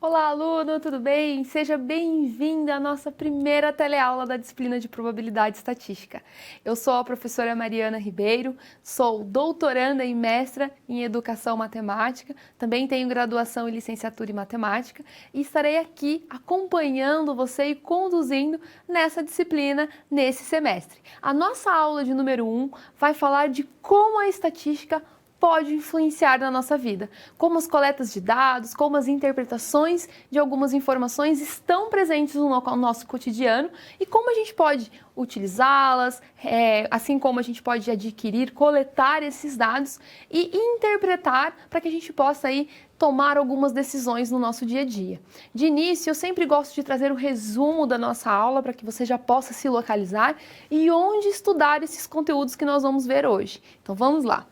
Olá, aluno, tudo bem? Seja bem-vindo à nossa primeira teleaula da disciplina de Probabilidade e Estatística. Eu sou a professora Mariana Ribeiro, sou doutoranda e mestra em Educação Matemática, também tenho graduação em Licenciatura em Matemática e estarei aqui acompanhando você e conduzindo nessa disciplina nesse semestre. A nossa aula de número 1 vai falar de como a estatística pode influenciar na nossa vida, como as coletas de dados, como as interpretações de algumas informações estão presentes no nosso cotidiano e como a gente pode utilizá-las, assim como a gente pode adquirir, coletar esses dados e interpretar para que a gente possa aí tomar algumas decisões no nosso dia a dia. De início, eu sempre gosto de trazer o resumo da nossa aula para que você já possa se localizar e onde estudar esses conteúdos que nós vamos ver hoje. Então vamos lá.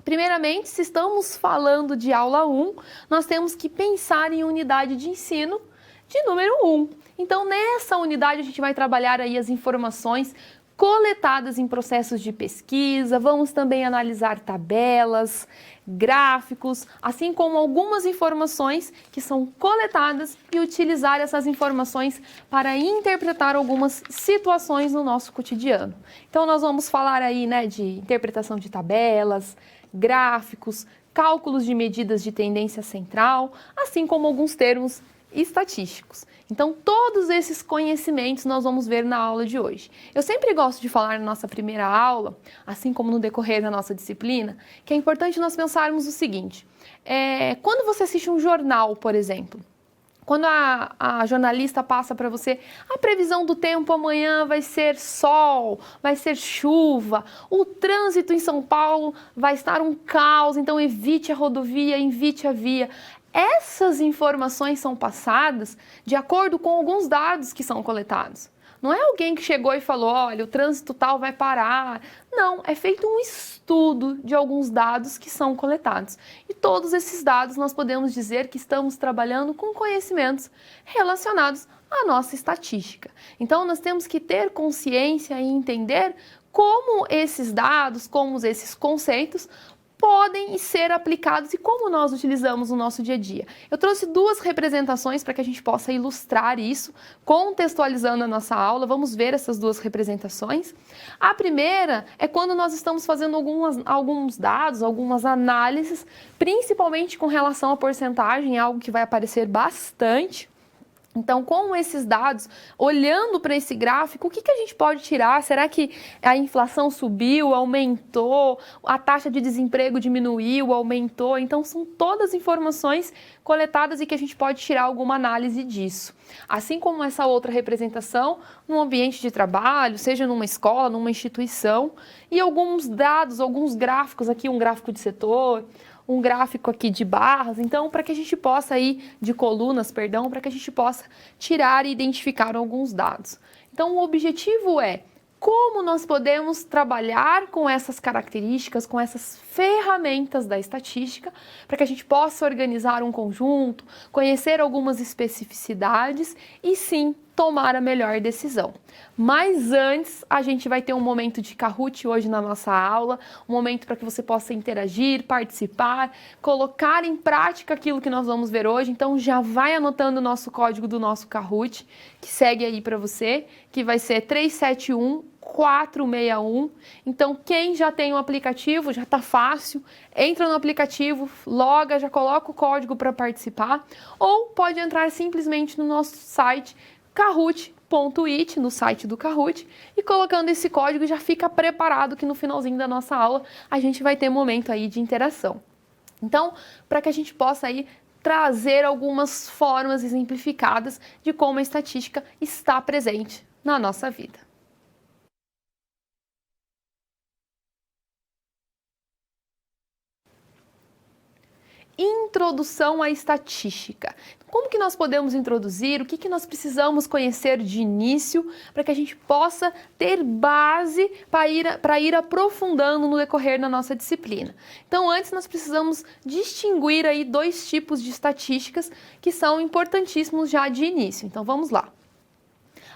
Primeiramente, se estamos falando de aula 1, nós temos que pensar em unidade de ensino de número 1. Então, nessa unidade, a gente vai trabalhar aí as informações coletadas em processos de pesquisa, vamos também analisar tabelas, gráficos, assim como algumas informações que são coletadas e utilizar essas informações para interpretar algumas situações no nosso cotidiano. Então, nós vamos falar aí, de interpretação de tabelas, gráficos, cálculos de medidas de tendência central, assim como alguns termos estatísticos. Então, todos esses conhecimentos nós vamos ver na aula de hoje. Eu sempre gosto de falar na nossa primeira aula, assim como no decorrer da nossa disciplina, que é importante nós pensarmos o seguinte: quando você assiste um jornal, por exemplo, quando a jornalista passa para você a previsão do tempo amanhã vai ser sol, vai ser chuva, o trânsito em São Paulo vai estar um caos, então evite a rodovia, evite a via. Essas informações são passadas de acordo com alguns dados que são coletados. Não é alguém que chegou e falou, olha, o trânsito tal vai parar. Não, é feito um estudo de alguns dados que são coletados. E todos esses dados nós podemos dizer que estamos trabalhando com conhecimentos relacionados à nossa estatística. Então, nós temos que ter consciência e entender como esses dados, como esses conceitos podem ser aplicados e como nós utilizamos no nosso dia a dia. Eu trouxe duas representações para que a gente possa ilustrar isso, contextualizando a nossa aula. Vamos ver essas duas representações. A primeira é quando nós estamos fazendo alguns dados, algumas análises, principalmente com relação à porcentagem, algo que vai aparecer bastante. Então, com esses dados, olhando para esse gráfico, o que a gente pode tirar? Será que a inflação subiu, aumentou, a taxa de desemprego diminuiu, aumentou? Então, são todas informações coletadas e que a gente pode tirar alguma análise disso. Assim como essa outra representação, no ambiente de trabalho, seja numa escola, numa instituição, e alguns dados, alguns gráficos aqui, um gráfico de setor, um gráfico aqui de barras, então para que a gente possa de colunas, perdão, para que a gente possa tirar e identificar alguns dados. Então o objetivo é como nós podemos trabalhar com essas características, com essas ferramentas da estatística, para que a gente possa organizar um conjunto, conhecer algumas especificidades e sim tomar a melhor decisão. Mas antes, a gente vai ter um momento de Kahoot hoje na nossa aula, um momento para que você possa interagir, participar, colocar em prática aquilo que nós vamos ver hoje. Então já vai anotando o nosso código do nosso Kahoot, que segue aí para você, que vai ser 371461. Então, quem já tem o aplicativo, já está fácil, entra no aplicativo, loga, já coloca o código para participar, ou pode entrar simplesmente no nosso site kahoot.it, no site do Kahoot, e colocando esse código já fica preparado que no finalzinho da nossa aula a gente vai ter momento aí de interação. Então, para que a gente possa trazer algumas formas exemplificadas de como a estatística está presente na nossa vida. Introdução à estatística. Como que nós podemos introduzir? O que nós precisamos conhecer de início para que a gente possa ter base para ir aprofundando no decorrer da nossa disciplina? Então, antes nós precisamos distinguir aí dois tipos de estatísticas que são importantíssimos já de início. Então, vamos lá.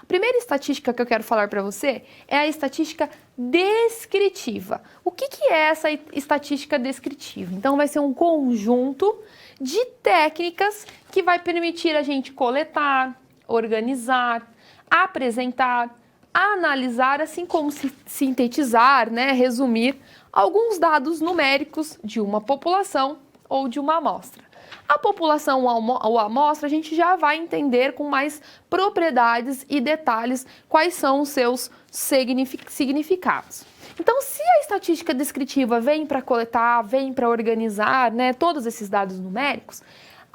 A primeira estatística que eu quero falar para você é a estatística descritiva. O que é essa estatística descritiva? Então, vai ser um conjunto de técnicas que vai permitir a gente coletar, organizar, apresentar, analisar, assim como sintetizar, né, resumir alguns dados numéricos de uma população ou de uma amostra. A população ou a amostra a gente já vai entender com mais propriedades e detalhes quais são os seus significados. Então, se a estatística descritiva vem para coletar, vem para organizar, né, todos esses dados numéricos,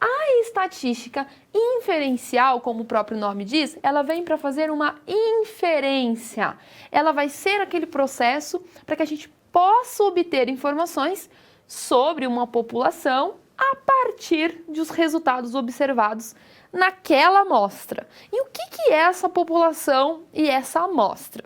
a estatística inferencial, como o próprio nome diz, ela vem para fazer uma inferência. Ela vai ser aquele processo para que a gente possa obter informações sobre uma população a partir dos resultados observados naquela amostra. E o que é essa população e essa amostra?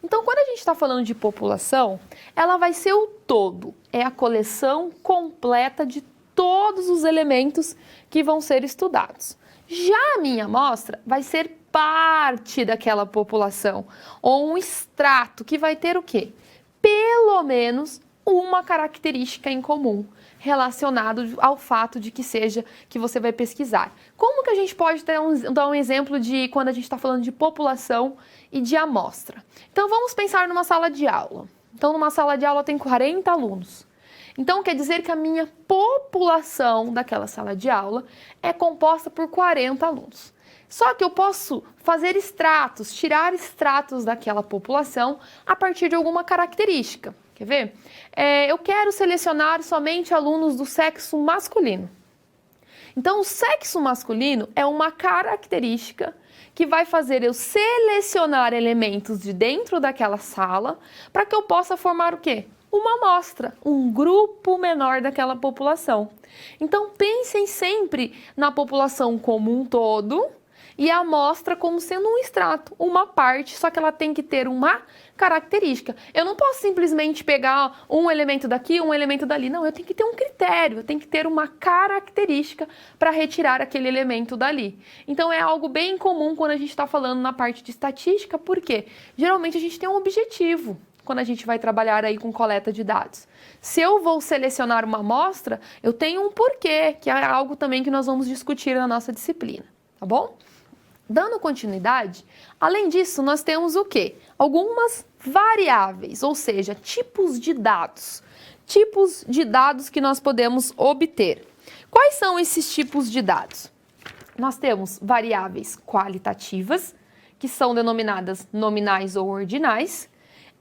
Então, quando a gente está falando de população, ela vai ser o todo, é a coleção completa de todos os elementos que vão ser estudados. Já a minha amostra vai ser parte daquela população, ou um extrato que vai ter o quê? Pelo menos uma característica em comum relacionado ao fato de que você vai pesquisar. Como que a gente pode dar um exemplo de quando a gente está falando de população e de amostra? Então, vamos pensar numa sala de aula. Então, numa sala de aula tem 40 alunos. Então, quer dizer que a minha população daquela sala de aula é composta por 40 alunos. Só que eu posso fazer extratos, tirar extratos daquela população a partir de alguma característica. Quer ver? Eu quero selecionar somente alunos do sexo masculino. Então, o sexo masculino é uma característica que vai fazer eu selecionar elementos de dentro daquela sala para que eu possa formar o quê? Uma amostra, um grupo menor daquela população. Então, pensem sempre na população como um todo e a amostra como sendo um extrato, uma parte, só que ela tem que ter uma característica. Eu não posso simplesmente pegar um elemento daqui, um elemento dali. Não, eu tenho que ter um critério, eu tenho que ter uma característica para retirar aquele elemento dali. Então, é algo bem comum quando a gente está falando na parte de estatística, porque geralmente a gente tem um objetivo quando a gente vai trabalhar aí com coleta de dados. Se eu vou selecionar uma amostra, eu tenho um porquê, que é algo também que nós vamos discutir na nossa disciplina, tá bom? Dando continuidade, além disso, nós temos o quê? Algumas variáveis, ou seja, tipos de dados. Tipos de dados que nós podemos obter. Quais são esses tipos de dados? Nós temos variáveis qualitativas, que são denominadas nominais ou ordinais,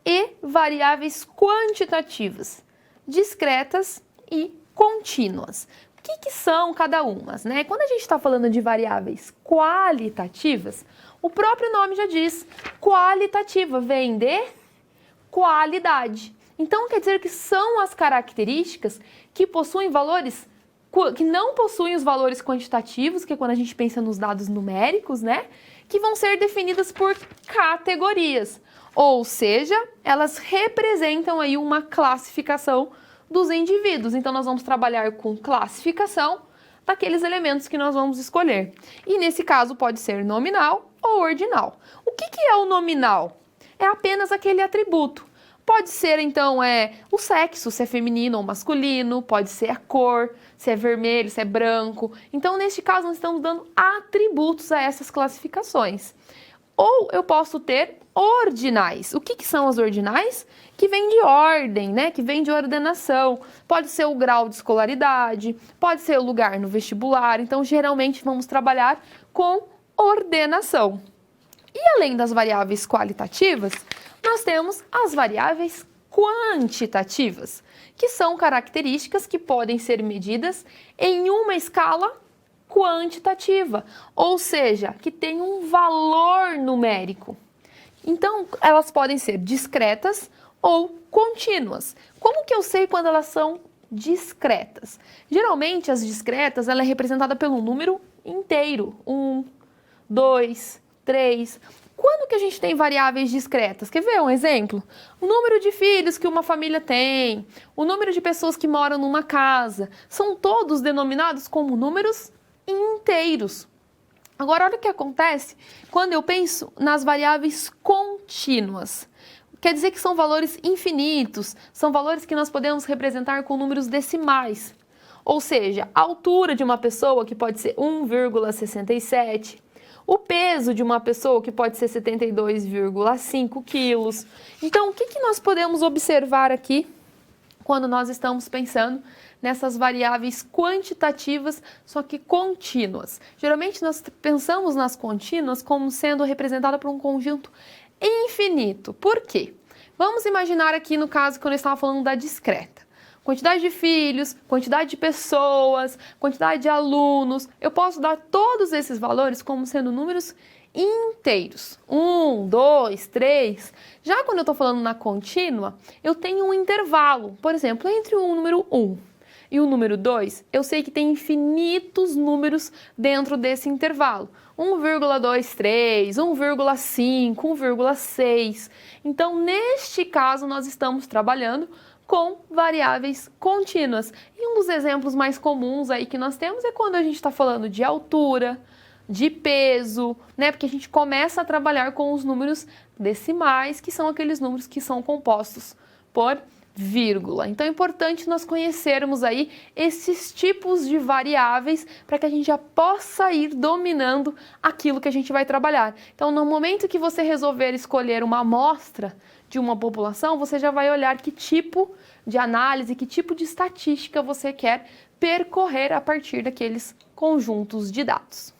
e variáveis quantitativas, discretas e contínuas. O que são cada uma, né? Quando a gente está falando de variáveis qualitativas, o próprio nome já diz, qualitativa vem de qualidade. Então, quer dizer que são as características que possuem valores, que não possuem os valores quantitativos, que é quando a gente pensa nos dados numéricos, né? Que vão ser definidas por categorias. Ou seja, elas representam aí uma classificação dos indivíduos. Então, nós vamos trabalhar com classificação daqueles elementos que nós vamos escolher. E nesse caso pode ser nominal ou ordinal. O que é o nominal? É apenas aquele atributo. Pode ser, então, o sexo, se é feminino ou masculino, pode ser a cor, se é vermelho, se é branco. Então, neste caso, nós estamos dando atributos a essas classificações. Ou eu posso ter ordinais. O que são as ordinais? Que vem de ordem, né? Que vem de ordenação. Pode ser o grau de escolaridade, pode ser o lugar no vestibular. Então, geralmente, vamos trabalhar com ordenação. E além das variáveis qualitativas, nós temos as variáveis quantitativas, que são características que podem ser medidas em uma escala quantitativa, ou seja, que tem um valor numérico. Então, elas podem ser discretas ou contínuas. Como que eu sei quando elas são discretas? Geralmente, as discretas, ela é representada pelo número inteiro. 1, 2, 3. Quando que a gente tem variáveis discretas? Quer ver um exemplo? O número de filhos que uma família tem, o número de pessoas que moram numa casa, são todos denominados como números inteiros. Agora, olha o que acontece quando eu penso nas variáveis contínuas. Quer dizer que são valores infinitos, são valores que nós podemos representar com números decimais. Ou seja, a altura de uma pessoa, que pode ser 1,67, o peso de uma pessoa, que pode ser 72,5 quilos. Então, o que nós podemos observar aqui quando nós estamos pensando nessas variáveis quantitativas, só que contínuas? Geralmente, nós pensamos nas contínuas como sendo representada por um conjunto infinito. Por quê? Vamos imaginar aqui no caso quando eu estava falando da discreta. Quantidade de filhos, quantidade de pessoas, quantidade de alunos. Eu posso dar todos esses valores como sendo números inteiros. 1, 2, 3. Já quando eu estou falando na contínua, eu tenho um intervalo. Por exemplo, entre o número 1 e o número 2, eu sei que tem infinitos números dentro desse intervalo. 1,23, 1,5, 1,6. Então, neste caso, nós estamos trabalhando com variáveis contínuas. E um dos exemplos mais comuns aí que nós temos é quando a gente está falando de altura, de peso, né? Porque a gente começa a trabalhar com os números decimais, que são aqueles números que são compostos por vírgula. Então é importante nós conhecermos aí esses tipos de variáveis para que a gente já possa ir dominando aquilo que a gente vai trabalhar. Então, no momento que você resolver escolher uma amostra de uma população, você já vai olhar que tipo de análise, que tipo de estatística você quer percorrer a partir daqueles conjuntos de dados.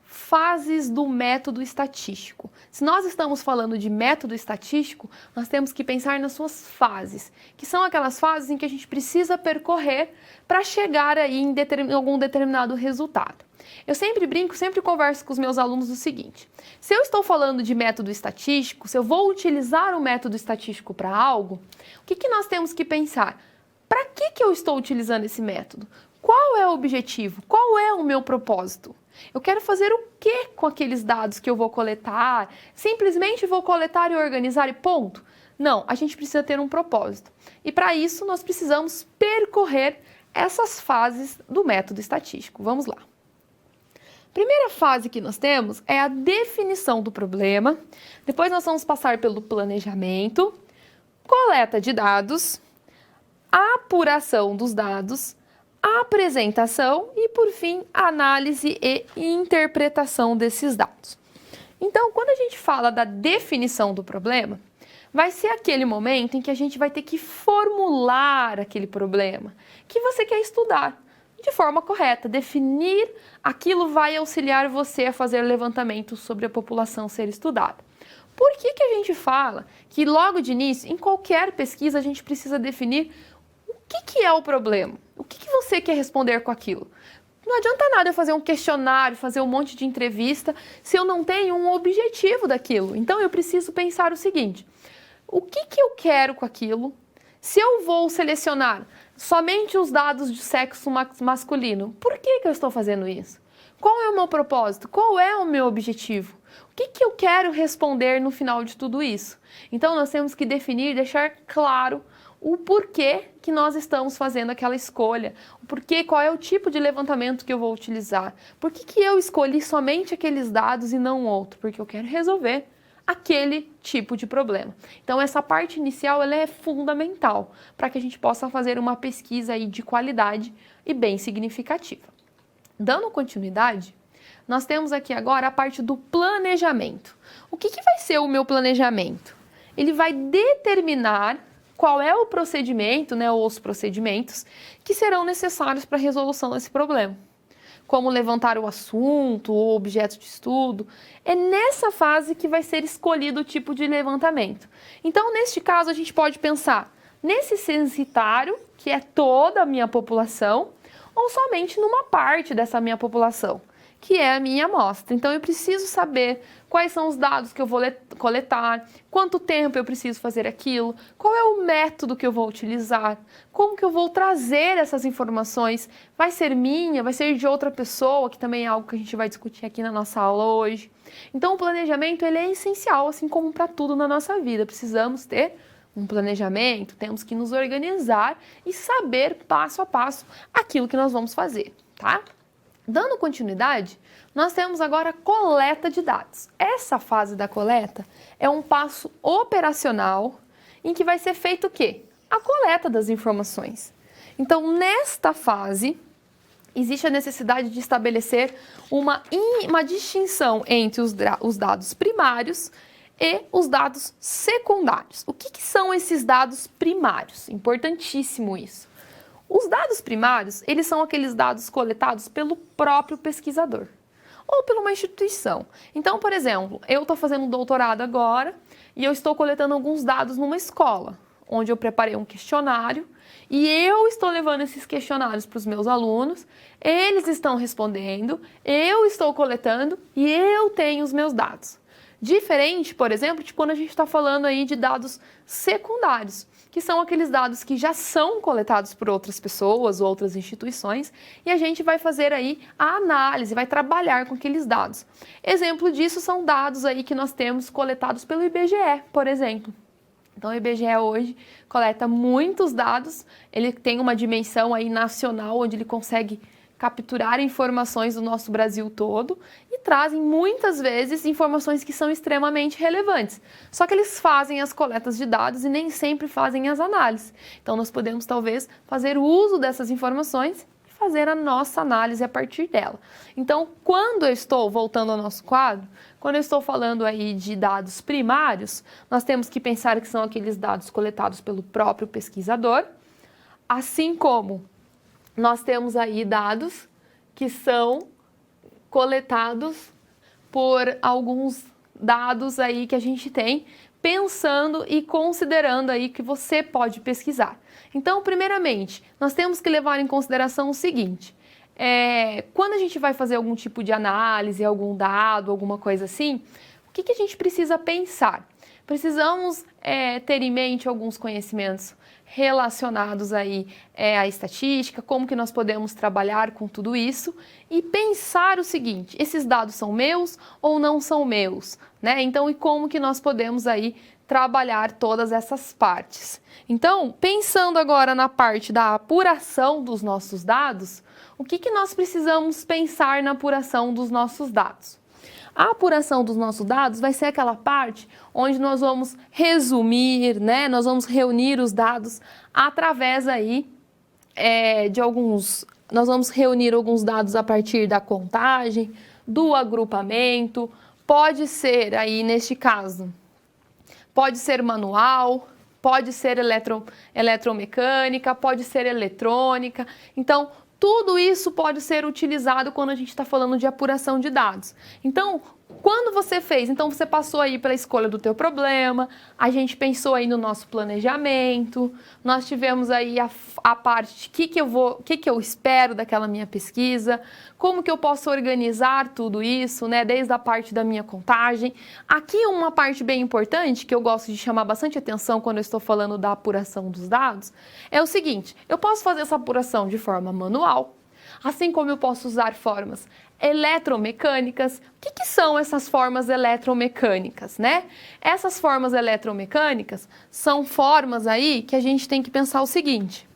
Fases do método estatístico. Se nós estamos falando de método estatístico, nós temos que pensar nas suas fases, que são aquelas fases em que a gente precisa percorrer para chegar aí em algum determinado resultado. Eu sempre brinco, sempre converso com os meus alunos o seguinte: se eu estou falando de método estatístico, se eu vou utilizar o método estatístico para algo, o que nós temos que pensar? Para que eu estou utilizando esse método? Qual é o objetivo? Qual é o meu propósito? Eu quero fazer o que com aqueles dados que eu vou coletar? Simplesmente vou coletar e organizar e ponto? Não, a gente precisa ter um propósito. E para isso nós precisamos percorrer essas fases do método estatístico. Vamos lá. Primeira fase que nós temos é a definição do problema. Depois nós vamos passar pelo planejamento, coleta de dados, apuração dos dados, apresentação e, por fim, análise e interpretação desses dados. Então, quando a gente fala da definição do problema, vai ser aquele momento em que a gente vai ter que formular aquele problema que você quer estudar de forma correta. Definir aquilo vai auxiliar você a fazer levantamento sobre a população ser estudada. Por que a gente fala que logo de início, em qualquer pesquisa, a gente precisa definir o que é o problema? O que você quer responder com aquilo? Não adianta nada eu fazer um questionário, fazer um monte de entrevista, se eu não tenho um objetivo daquilo. Então, eu preciso pensar o seguinte: o que eu quero com aquilo? Se eu vou selecionar somente os dados de sexo masculino, por que eu estou fazendo isso? Qual é o meu propósito? Qual é o meu objetivo? O que eu quero responder no final de tudo isso? Então, nós temos que definir, deixar claro o porquê que nós estamos fazendo aquela escolha, o porquê, qual é o tipo de levantamento que eu vou utilizar, por que eu escolhi somente aqueles dados e não outro, porque eu quero resolver aquele tipo de problema. Então, essa parte inicial ela é fundamental para que a gente possa fazer uma pesquisa aí de qualidade e bem significativa. Dando continuidade, nós temos aqui agora a parte do planejamento. O que vai ser o meu planejamento? Ele vai determinar qual é o procedimento, né, ou os procedimentos que serão necessários para a resolução desse problema. Como levantar o assunto ou objeto de estudo. É nessa fase que vai ser escolhido o tipo de levantamento. Então, neste caso, a gente pode pensar nesse censitário, que é toda a minha população, ou somente numa parte dessa minha população, que é a minha amostra. Então, eu preciso saber quais são os dados que eu vou coletar, quanto tempo eu preciso fazer aquilo, qual é o método que eu vou utilizar, como que eu vou trazer essas informações, vai ser minha, vai ser de outra pessoa, que também é algo que a gente vai discutir aqui na nossa aula hoje. Então, o planejamento ele é essencial, assim como para tudo na nossa vida. Precisamos ter um planejamento, temos que nos organizar e saber passo a passo aquilo que nós vamos fazer, tá? Dando continuidade, nós temos agora a coleta de dados. Essa fase da coleta é um passo operacional em que vai ser feito o quê? A coleta das informações. Então, nesta fase, existe a necessidade de estabelecer uma distinção entre os dados primários e os dados secundários. O que são esses dados primários? Importantíssimo isso. Os dados primários, eles são aqueles dados coletados pelo próprio pesquisador ou por uma instituição. Então, por exemplo, eu estou fazendo um doutorado agora e eu estou coletando alguns dados numa escola, onde eu preparei um questionário e eu estou levando esses questionários para os meus alunos, eles estão respondendo, eu estou coletando e eu tenho os meus dados. Diferente, por exemplo, de quando a gente está falando aí de dados secundários, que são aqueles dados que já são coletados por outras pessoas, outras instituições, e a gente vai fazer aí a análise, vai trabalhar com aqueles dados. Exemplo disso são dados aí que nós temos coletados pelo IBGE, por exemplo. Então, o IBGE hoje coleta muitos dados, ele tem uma dimensão aí nacional, onde ele consegue capturar informações do nosso Brasil todo e trazem muitas vezes informações que são extremamente relevantes. Só que eles fazem as coletas de dados e nem sempre fazem as análises. Então, nós podemos talvez fazer uso dessas informações e fazer a nossa análise a partir dela. Então, quando eu estou, voltando ao nosso quadro, quando eu estou falando aí de dados primários, nós temos que pensar que são aqueles dados coletados pelo próprio pesquisador, assim como nós temos aí dados que são coletados por alguns dados aí que a gente tem, pensando e considerando aí que você pode pesquisar. Então, primeiramente, nós temos que levar em consideração o seguinte: quando a gente vai fazer algum tipo de análise, algum dado, alguma coisa assim, o que a gente precisa pensar? Precisamos ter em mente alguns conhecimentos relacionados aí à estatística, como que nós podemos trabalhar com tudo isso e pensar o seguinte: esses dados são meus ou não são meus, né? Então, e como que nós podemos aí trabalhar todas essas partes? Então, pensando agora na parte da apuração dos nossos dados, o que nós precisamos pensar na apuração dos nossos dados? A apuração dos nossos dados vai ser aquela parte onde nós vamos resumir, né? Nós vamos reunir os dados através aí nós vamos reunir alguns dados a partir da contagem, do agrupamento, pode ser aí neste caso, pode ser manual, pode ser eletromecânica, pode ser eletrônica. Então, tudo isso pode ser utilizado quando a gente está falando de apuração de dados. Então, quando você fez, então você passou aí pela escolha do teu problema, a gente pensou aí no nosso planejamento, nós tivemos aí a parte de que eu espero daquela minha pesquisa, como que eu posso organizar tudo isso, né, desde a parte da minha contagem. Aqui uma parte bem importante, que eu gosto de chamar bastante atenção quando eu estou falando da apuração dos dados, é o seguinte: eu posso fazer essa apuração de forma manual, assim como eu posso usar formas eletromecânicas. O que são essas formas eletromecânicas, né? Essas formas eletromecânicas são formas aí que a gente tem que pensar o seguinte: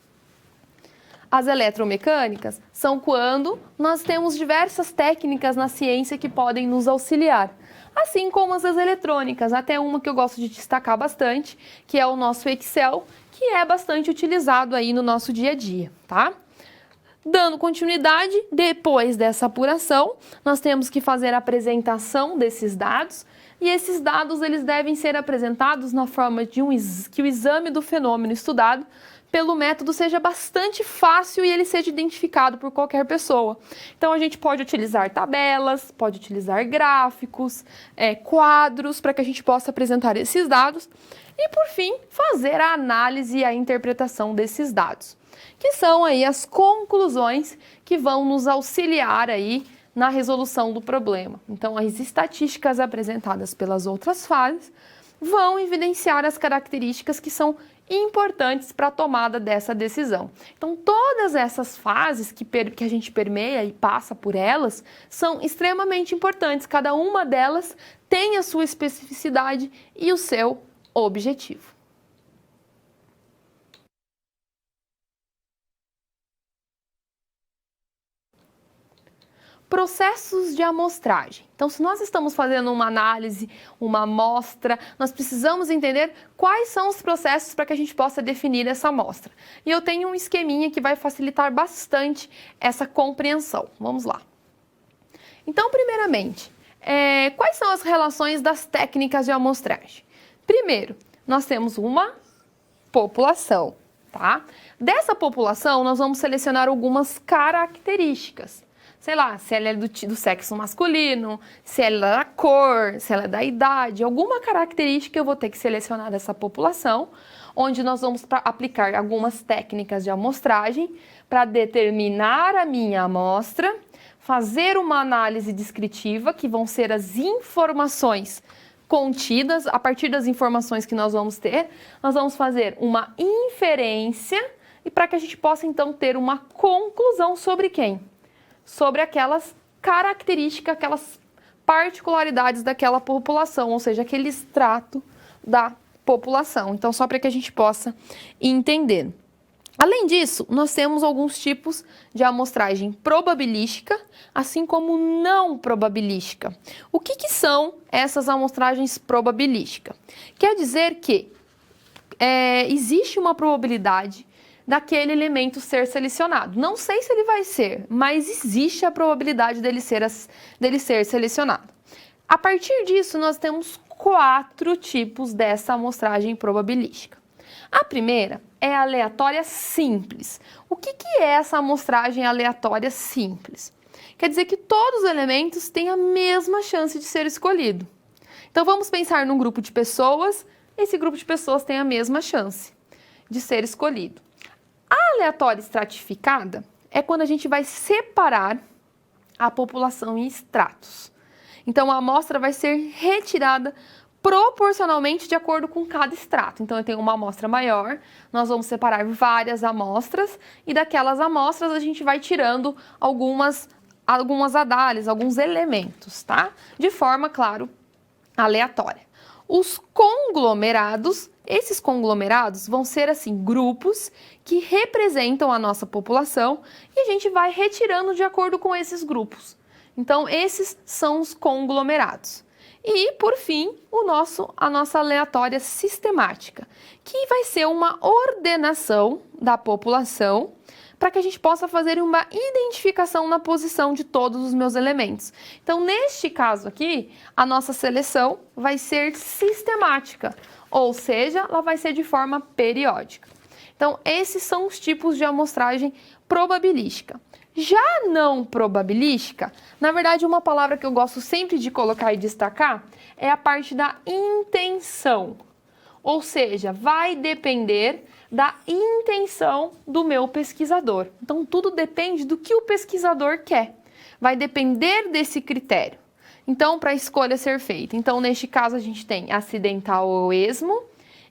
as eletromecânicas são quando nós temos diversas técnicas na ciência que podem nos auxiliar, assim como as eletrônicas, até uma que eu gosto de destacar bastante, que é o nosso Excel, que é bastante utilizado aí no nosso dia a dia, tá? Dando continuidade, depois dessa apuração, nós temos que fazer a apresentação desses dados, e esses dados eles devem ser apresentados na forma de que o exame do fenômeno estudado pelo método seja bastante fácil e ele seja identificado por qualquer pessoa. Então, a gente pode utilizar tabelas, pode utilizar gráficos, quadros, para que a gente possa apresentar esses dados e, por fim, fazer a análise e a interpretação desses dados, que são aí as conclusões que vão nos auxiliar aí na resolução do problema. Então, as estatísticas apresentadas pelas outras fases vão evidenciar as características que são importantes para a tomada dessa decisão. Então, todas essas fases que a gente permeia e passa por elas são extremamente importantes. Cada uma delas tem a sua especificidade e o seu objetivo. processos de amostragem. Então, se nós estamos fazendo uma análise, uma amostra, nós precisamos entender quais são os processos para que a gente possa definir essa amostra. E eu tenho um esqueminha que vai facilitar bastante essa compreensão. Vamos lá. Então, primeiramente, quais são as relações das técnicas de amostragem? Primeiro, nós temos uma população, tá? Dessa população, nós vamos selecionar algumas características. Sei lá, se ela é do sexo masculino, se ela é da cor, se ela é da idade, alguma característica eu vou ter que selecionar dessa população, onde nós vamos aplicar algumas técnicas de amostragem para determinar a minha amostra, fazer uma análise descritiva, que vão ser as informações contidas. A partir das informações que nós vamos ter, nós vamos fazer uma inferência e para que a gente possa então ter uma conclusão sobre quem? Sobre aquelas características, aquelas particularidades daquela população, ou seja, aquele extrato da população. Então, só para que a gente possa entender. Além disso, nós temos alguns tipos de amostragem probabilística, assim como não probabilística. O que são essas amostragens probabilísticas? Quer dizer que existe uma probabilidade daquele elemento ser selecionado. Não sei se ele vai ser, mas existe a probabilidade dele ser selecionado. A partir disso, nós temos 4 tipos dessa amostragem probabilística. A primeira é aleatória simples. O que é essa amostragem aleatória simples? Quer dizer que todos os elementos têm a mesma chance de ser escolhido. Então, vamos pensar num grupo de pessoas, esse grupo de pessoas tem a mesma chance de ser escolhido. A aleatória estratificada é quando a gente vai separar a população em estratos. Então, a amostra vai ser retirada proporcionalmente de acordo com cada extrato. Então, eu tenho uma amostra maior, nós vamos separar várias amostras e daquelas amostras a gente vai tirando algumas adálias, alguns elementos, tá? De forma, claro, aleatória. Os conglomerados, esses conglomerados vão ser assim, grupos que representam a nossa população e a gente vai retirando de acordo com esses grupos. Então, esses são os conglomerados. E, por fim, a nossa aleatória sistemática, que vai ser uma ordenação da população para que a gente possa fazer uma identificação na posição de todos os meus elementos. Então, neste caso aqui, a nossa seleção vai ser sistemática, ou seja, ela vai ser de forma periódica. Então, esses são os tipos de amostragem probabilística. Já não probabilística, na verdade, uma palavra que eu gosto sempre de colocar e destacar é a parte da intenção. Ou seja, vai depender da intenção do meu pesquisador. Então, tudo depende do que o pesquisador quer. Vai depender desse critério. Então, para a escolha ser feita. Então, neste caso, a gente tem acidental ou esmo,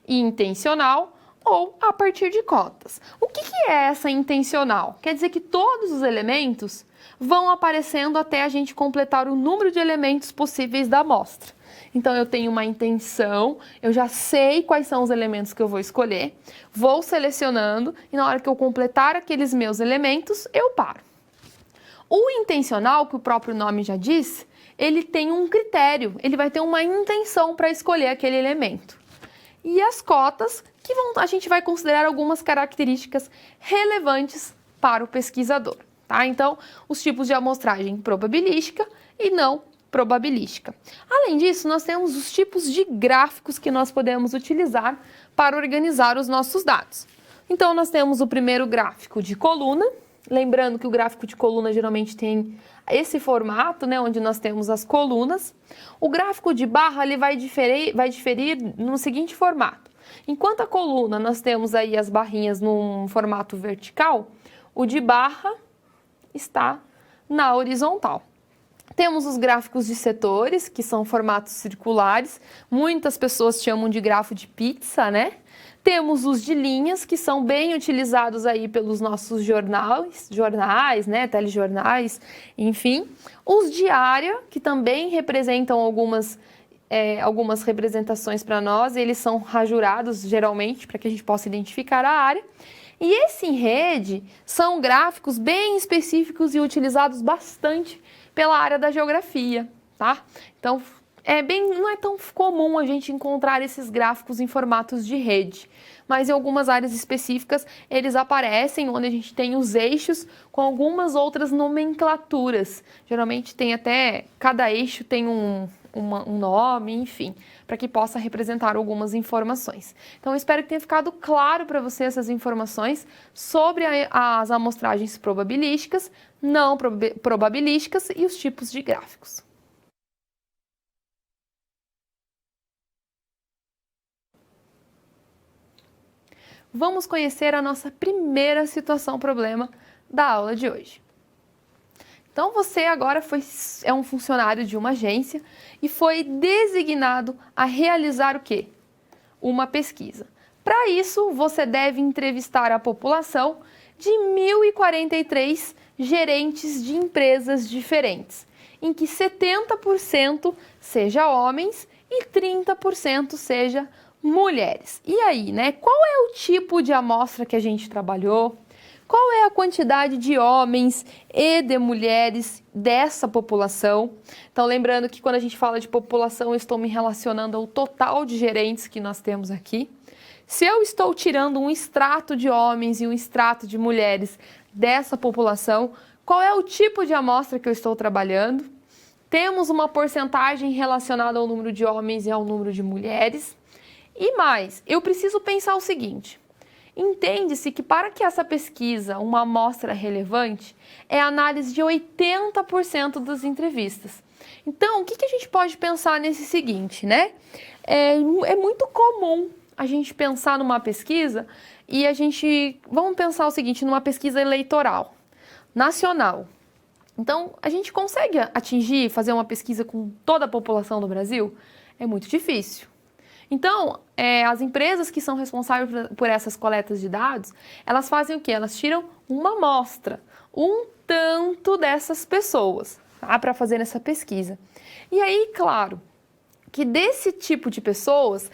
intencional ou a partir de cotas. O que é essa intencional? Quer dizer que todos os elementos vão aparecendo até a gente completar o número de elementos possíveis da amostra. Então, eu tenho uma intenção, eu já sei quais são os elementos que eu vou escolher, vou selecionando e na hora que eu completar aqueles meus elementos, eu paro. O intencional, que o próprio nome já diz, ele tem um critério, ele vai ter uma intenção para escolher aquele elemento. E as cotas, que a gente vai considerar algumas características relevantes para o pesquisador, tá? Então, os tipos de amostragem probabilística e não probabilística. Além disso, nós temos os tipos de gráficos que nós podemos utilizar para organizar os nossos dados. Então, nós temos o primeiro gráfico de coluna, lembrando que o gráfico de coluna geralmente tem esse formato, né, onde nós temos as colunas. O gráfico de barra ele vai diferir no seguinte formato. Enquanto a coluna nós temos aí as barrinhas num formato vertical, o de barra está na horizontal. Temos os gráficos de setores, que são formatos circulares. Muitas pessoas chamam de grafo de pizza, né? Temos os de linhas, que são bem utilizados aí pelos nossos jornais, né? Telejornais, enfim. Os de área, que também representam algumas representações para nós. Eles são rajurados, geralmente, para que a gente possa identificar a área. E esse em rede são gráficos bem específicos e utilizados bastante pela área da geografia, tá? Então, não é tão comum a gente encontrar esses gráficos em formatos de rede, mas em algumas áreas específicas eles aparecem onde a gente tem os eixos com algumas outras nomenclaturas. Geralmente tem até, cada eixo tem um nome, enfim, para que possa representar algumas informações. Então, eu espero que tenha ficado claro para você essas informações sobre as amostragens probabilísticas, não probabilísticas e os tipos de gráficos. Vamos conhecer a nossa primeira situação-problema da aula de hoje. Então, você agora é um funcionário de uma agência e foi designado a realizar o quê? Uma pesquisa. Para isso, você deve entrevistar a população de 1.043 gerentes de empresas diferentes, em que 70% seja homens e 30% seja mulheres. E aí, né? Qual é o tipo de amostra que a gente trabalhou? Qual é a quantidade de homens e de mulheres dessa população? Então, lembrando que quando a gente fala de população, eu estou me relacionando ao total de gerentes que nós temos aqui. Se eu estou tirando um extrato de homens e um extrato de mulheres dessa população, qual é o tipo de amostra que eu estou trabalhando? Temos uma porcentagem relacionada ao número de homens e ao número de mulheres. E mais, eu preciso pensar o seguinte: entende-se que para que essa pesquisa, uma amostra relevante, é a análise de 80% das entrevistas. Então, o que a gente pode pensar nesse seguinte, né? É muito comum a gente pensar numa pesquisa e vamos pensar o seguinte, numa pesquisa eleitoral, nacional. Então, a gente consegue fazer uma pesquisa com toda a população do Brasil? É muito difícil. Então, as empresas que são responsáveis por essas coletas de dados, elas fazem o quê? Elas tiram uma amostra, um tanto dessas pessoas, tá? Para fazer essa pesquisa. E aí, claro, que desse tipo de pessoas,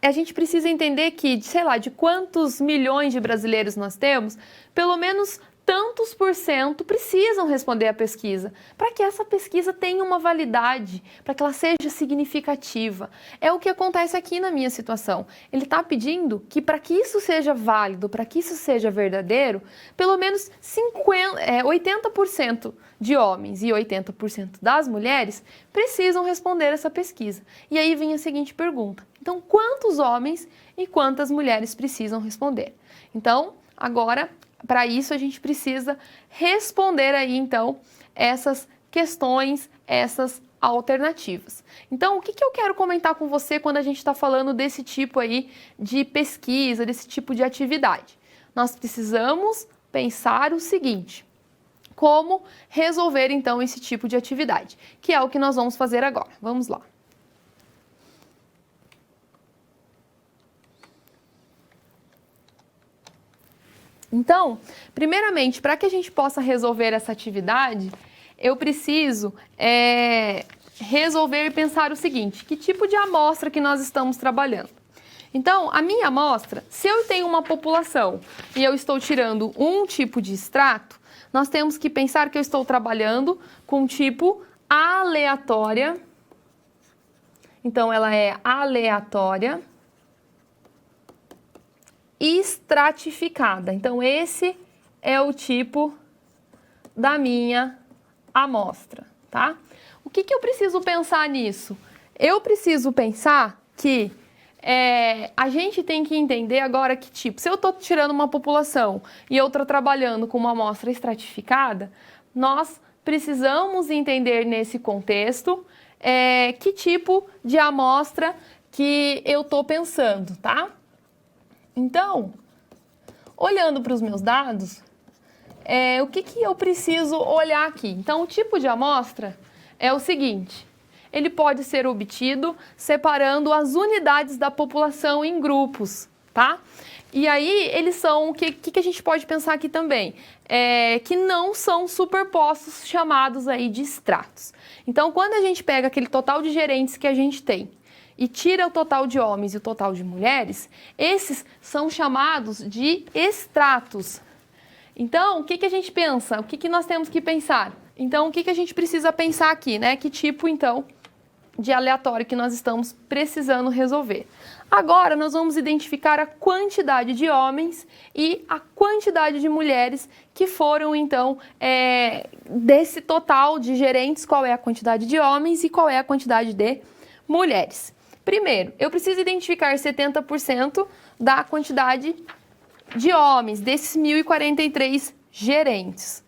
a gente precisa entender que, sei lá, de quantos milhões de brasileiros nós temos, pelo menos tantos por cento precisam responder à pesquisa, para que essa pesquisa tenha uma validade, para que ela seja significativa. É o que acontece aqui na minha situação. Ele está pedindo que para que isso seja válido, para que isso seja verdadeiro, pelo menos 80% de homens e 80% das mulheres precisam responder essa pesquisa. E aí vem a seguinte pergunta: então, quantos homens e quantas mulheres precisam responder? Então, agora, para isso, a gente precisa responder aí, então, essas questões, essas alternativas. Então, o que eu quero comentar com você quando a gente está falando desse tipo aí de pesquisa, desse tipo de atividade? Nós precisamos pensar o seguinte: como resolver, então, esse tipo de atividade, que é o que nós vamos fazer agora. Vamos lá. Então, primeiramente, para que a gente possa resolver essa atividade, eu preciso resolver e pensar o seguinte: que tipo de amostra que nós estamos trabalhando? Então, a minha amostra, se eu tenho uma população e eu estou tirando um tipo de extrato, nós temos que pensar que eu estou trabalhando com tipo aleatória. Então, ela é aleatória estratificada. Então, esse é o tipo da minha amostra, tá? O que eu preciso pensar nisso? Eu preciso pensar que a gente tem que entender agora que tipo, se eu estou tirando uma população e eu estou trabalhando com uma amostra estratificada, nós precisamos entender nesse contexto que tipo de amostra que eu estou pensando, tá? Então, olhando para os meus dados, o que eu preciso olhar aqui? Então, o tipo de amostra é o seguinte: ele pode ser obtido separando as unidades da população em grupos, tá? E aí, eles são, o que a gente pode pensar aqui também? Que não são superpostos, chamados aí de extratos. Então, quando a gente pega aquele total de gerentes que a gente tem e tira o total de homens e o total de mulheres, esses são chamados de extratos. Então, o que a gente pensa? O que nós temos que pensar? Então, o que a gente precisa pensar aqui, né? Que tipo, então, de aleatório que nós estamos precisando resolver. Agora, nós vamos identificar a quantidade de homens e a quantidade de mulheres que foram, então, desse total de gerentes, qual é a quantidade de homens e qual é a quantidade de mulheres. Primeiro, eu preciso identificar 70% da quantidade de homens, desses 1.043 gerentes.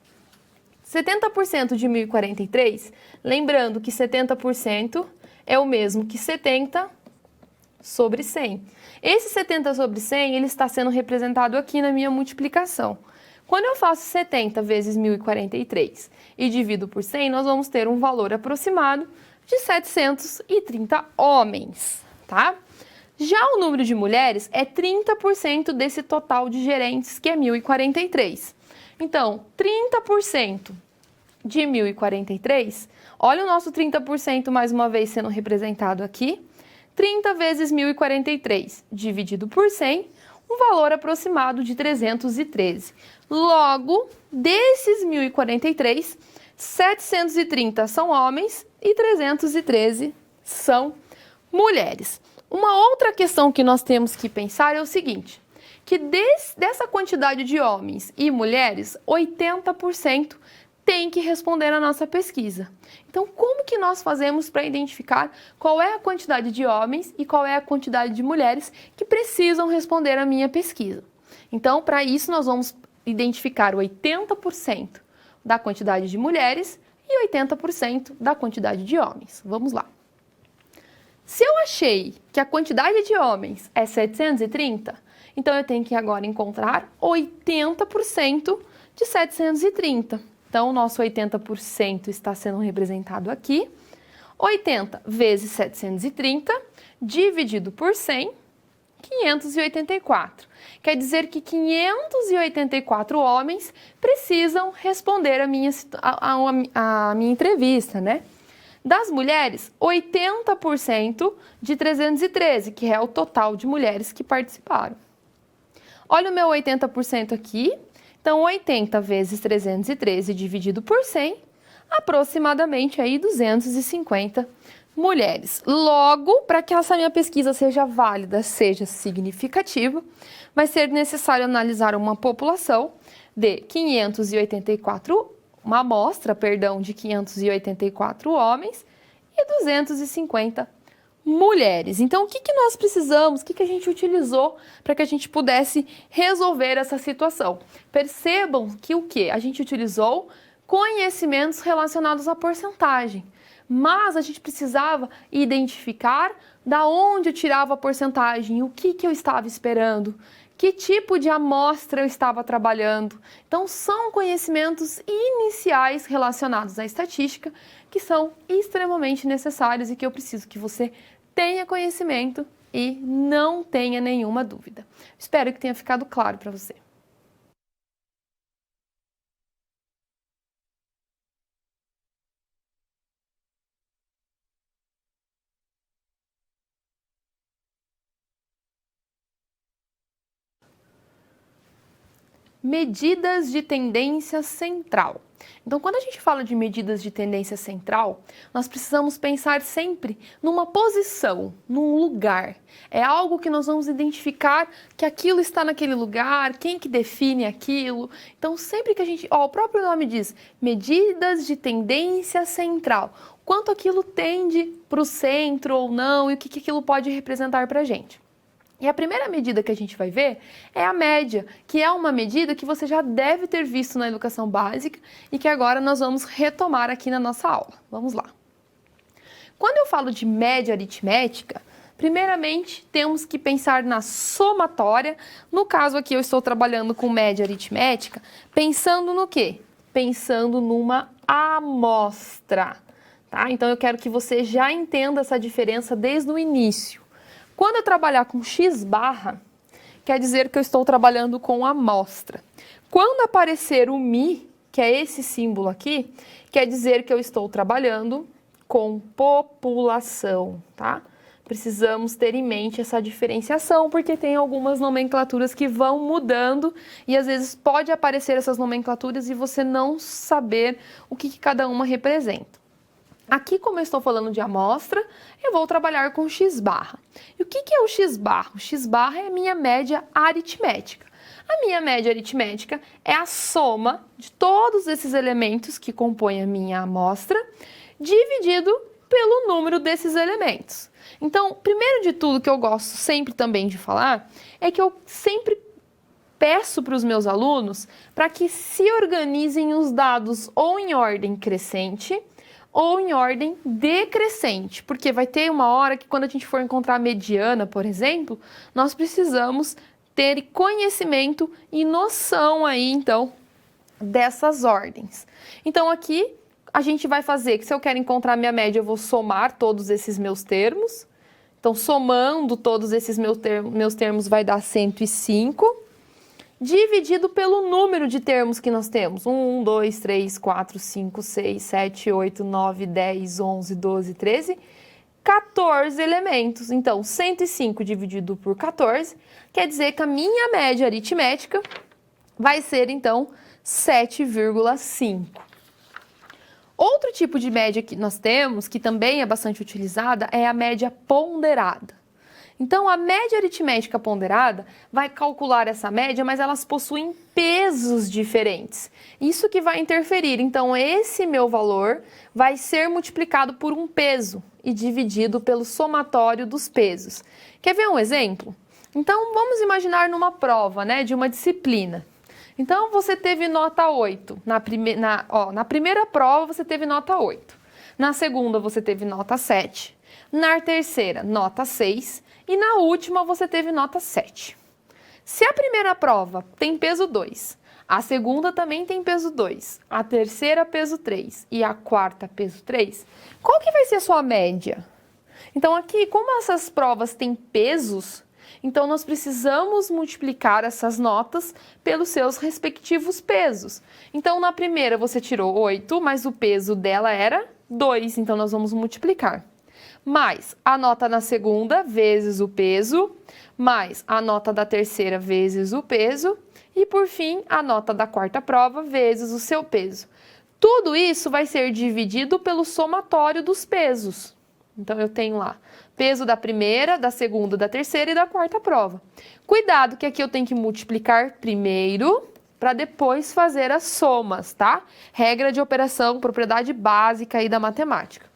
70% de 1.043, lembrando que 70% é o mesmo que 70 sobre 100. Esse 70 sobre 100, ele está sendo representado aqui na minha multiplicação. Quando eu faço 70 vezes 1.043 e divido por 100, nós vamos ter um valor aproximado de 730 homens, tá? Já o número de mulheres é 30% desse total de gerentes, que é 1.043. Então, 30% de 1.043, olha o nosso 30% mais uma vez sendo representado aqui. 30 vezes 1.043 dividido por 100, um valor aproximado de 313. Logo, desses 1.043, 730 são homens e 313 são mulheres. Uma outra questão que nós temos que pensar é o seguinte, que dessa quantidade de homens e mulheres, 80% tem que responder à nossa pesquisa. Então, como que nós fazemos para identificar qual é a quantidade de homens e qual é a quantidade de mulheres que precisam responder à minha pesquisa? Então, para isso, nós vamos identificar 80% da quantidade de mulheres e 80% da quantidade de homens. Vamos lá. Se eu achei que a quantidade de homens é 730, então eu tenho que agora encontrar 80% de 730. Então, o nosso 80% está sendo representado aqui. 80 vezes 730, dividido por 100, 584. Quer dizer que 584 homens precisam responder a minha entrevista, né? Das mulheres, 80% de 313, que é o total de mulheres que participaram. Olha o meu 80% aqui. Então, 80 vezes 313 dividido por 100, aproximadamente aí 250 mulheres. Logo, para que essa minha pesquisa seja válida, seja significativa, vai ser necessário analisar uma população de 584, uma amostra, perdão, de 584 homens e 250 mulheres. Então, o que nós precisamos, o que a gente utilizou para que a gente pudesse resolver essa situação? Percebam que o que? A gente utilizou conhecimentos relacionados à porcentagem, mas a gente precisava identificar da onde eu tirava a porcentagem, o que eu estava esperando, que tipo de amostra eu estava trabalhando. Então, são conhecimentos iniciais relacionados à estatística que são extremamente necessários e que eu preciso que você tenha conhecimento e não tenha nenhuma dúvida. Espero que tenha ficado claro para você. Medidas de tendência central. Então, quando a gente fala de medidas de tendência central, nós precisamos pensar sempre numa posição, num lugar. É algo que nós vamos identificar que aquilo está naquele lugar, quem que define aquilo. Então, sempre que a gente... o próprio nome diz, medidas de tendência central. Quanto aquilo tende para o centro ou não e o que aquilo pode representar para a gente. E a primeira medida que a gente vai ver é a média, que é uma medida que você já deve ter visto na educação básica e que agora nós vamos retomar aqui na nossa aula. Vamos lá. Quando eu falo de média aritmética, primeiramente temos que pensar na somatória. No caso aqui eu estou trabalhando com média aritmética, pensando no quê? Pensando numa amostra, tá? Então eu quero que você já entenda essa diferença desde o início. Quando eu trabalhar com x barra, quer dizer que eu estou trabalhando com amostra. Quando aparecer o mi, que é esse símbolo aqui, quer dizer que eu estou trabalhando com população, tá? precisamos ter em mente essa diferenciação, porque tem algumas nomenclaturas que vão mudando e às vezes pode aparecer essas nomenclaturas e você não saber o que cada uma representa. Aqui, como eu estou falando de amostra, eu vou trabalhar com x-barra. E o que é o x-barra? O x-barra é a minha média aritmética. A minha média aritmética é a soma de todos esses elementos que compõem a minha amostra, dividido pelo número desses elementos. Então, primeiro de tudo que eu gosto sempre também de falar, é que eu sempre peço para os meus alunos para que se organizem os dados ou em ordem crescente ou em ordem decrescente, porque vai ter uma hora que quando a gente for encontrar a mediana, por exemplo, nós precisamos ter conhecimento e noção aí, então, dessas ordens. Então, aqui a gente vai fazer que se eu quero encontrar minha média, eu vou somar todos esses meus termos. Então, somando todos esses meus termos vai dar 105, dividido pelo número de termos que nós temos. 1, 2, 3, 4, 5, 6, 7, 8, 9, 10, 11, 12, 13, 14 elementos. Então, 105 dividido por 14 quer dizer que a minha média aritmética vai ser, então, 7,5. Outro tipo de média que nós temos, que também é bastante utilizada, é a média ponderada. Então, a média aritmética ponderada vai calcular essa média, mas elas possuem pesos diferentes. Isso que vai interferir. Então, esse meu valor vai ser multiplicado por um peso e dividido pelo somatório dos pesos. Quer ver um exemplo? Então, vamos imaginar numa prova, né, de uma disciplina. Então, você teve nota 8. Na primeira prova, você teve nota 8. Na segunda, você teve nota 7. Na terceira, nota 6. E na última, você teve nota 7. Se a primeira prova tem peso 2, a segunda também tem peso 2, a terceira peso 3 e a quarta peso 3, qual que vai ser a sua média? Então, aqui, como essas provas têm pesos, então nós precisamos multiplicar essas notas pelos seus respectivos pesos. Então, na primeira você tirou 8, mas o peso dela era 2, então nós vamos multiplicar. Mais a nota na segunda vezes o peso, mais a nota da terceira vezes o peso e, por fim, a nota da quarta prova vezes o seu peso. Tudo isso vai ser dividido pelo somatório dos pesos. Então, eu tenho lá peso da primeira, da segunda, da terceira e da quarta prova. Cuidado que aqui eu tenho que multiplicar primeiro para depois fazer as somas, tá? Regra de operação, propriedade básica aí da matemática.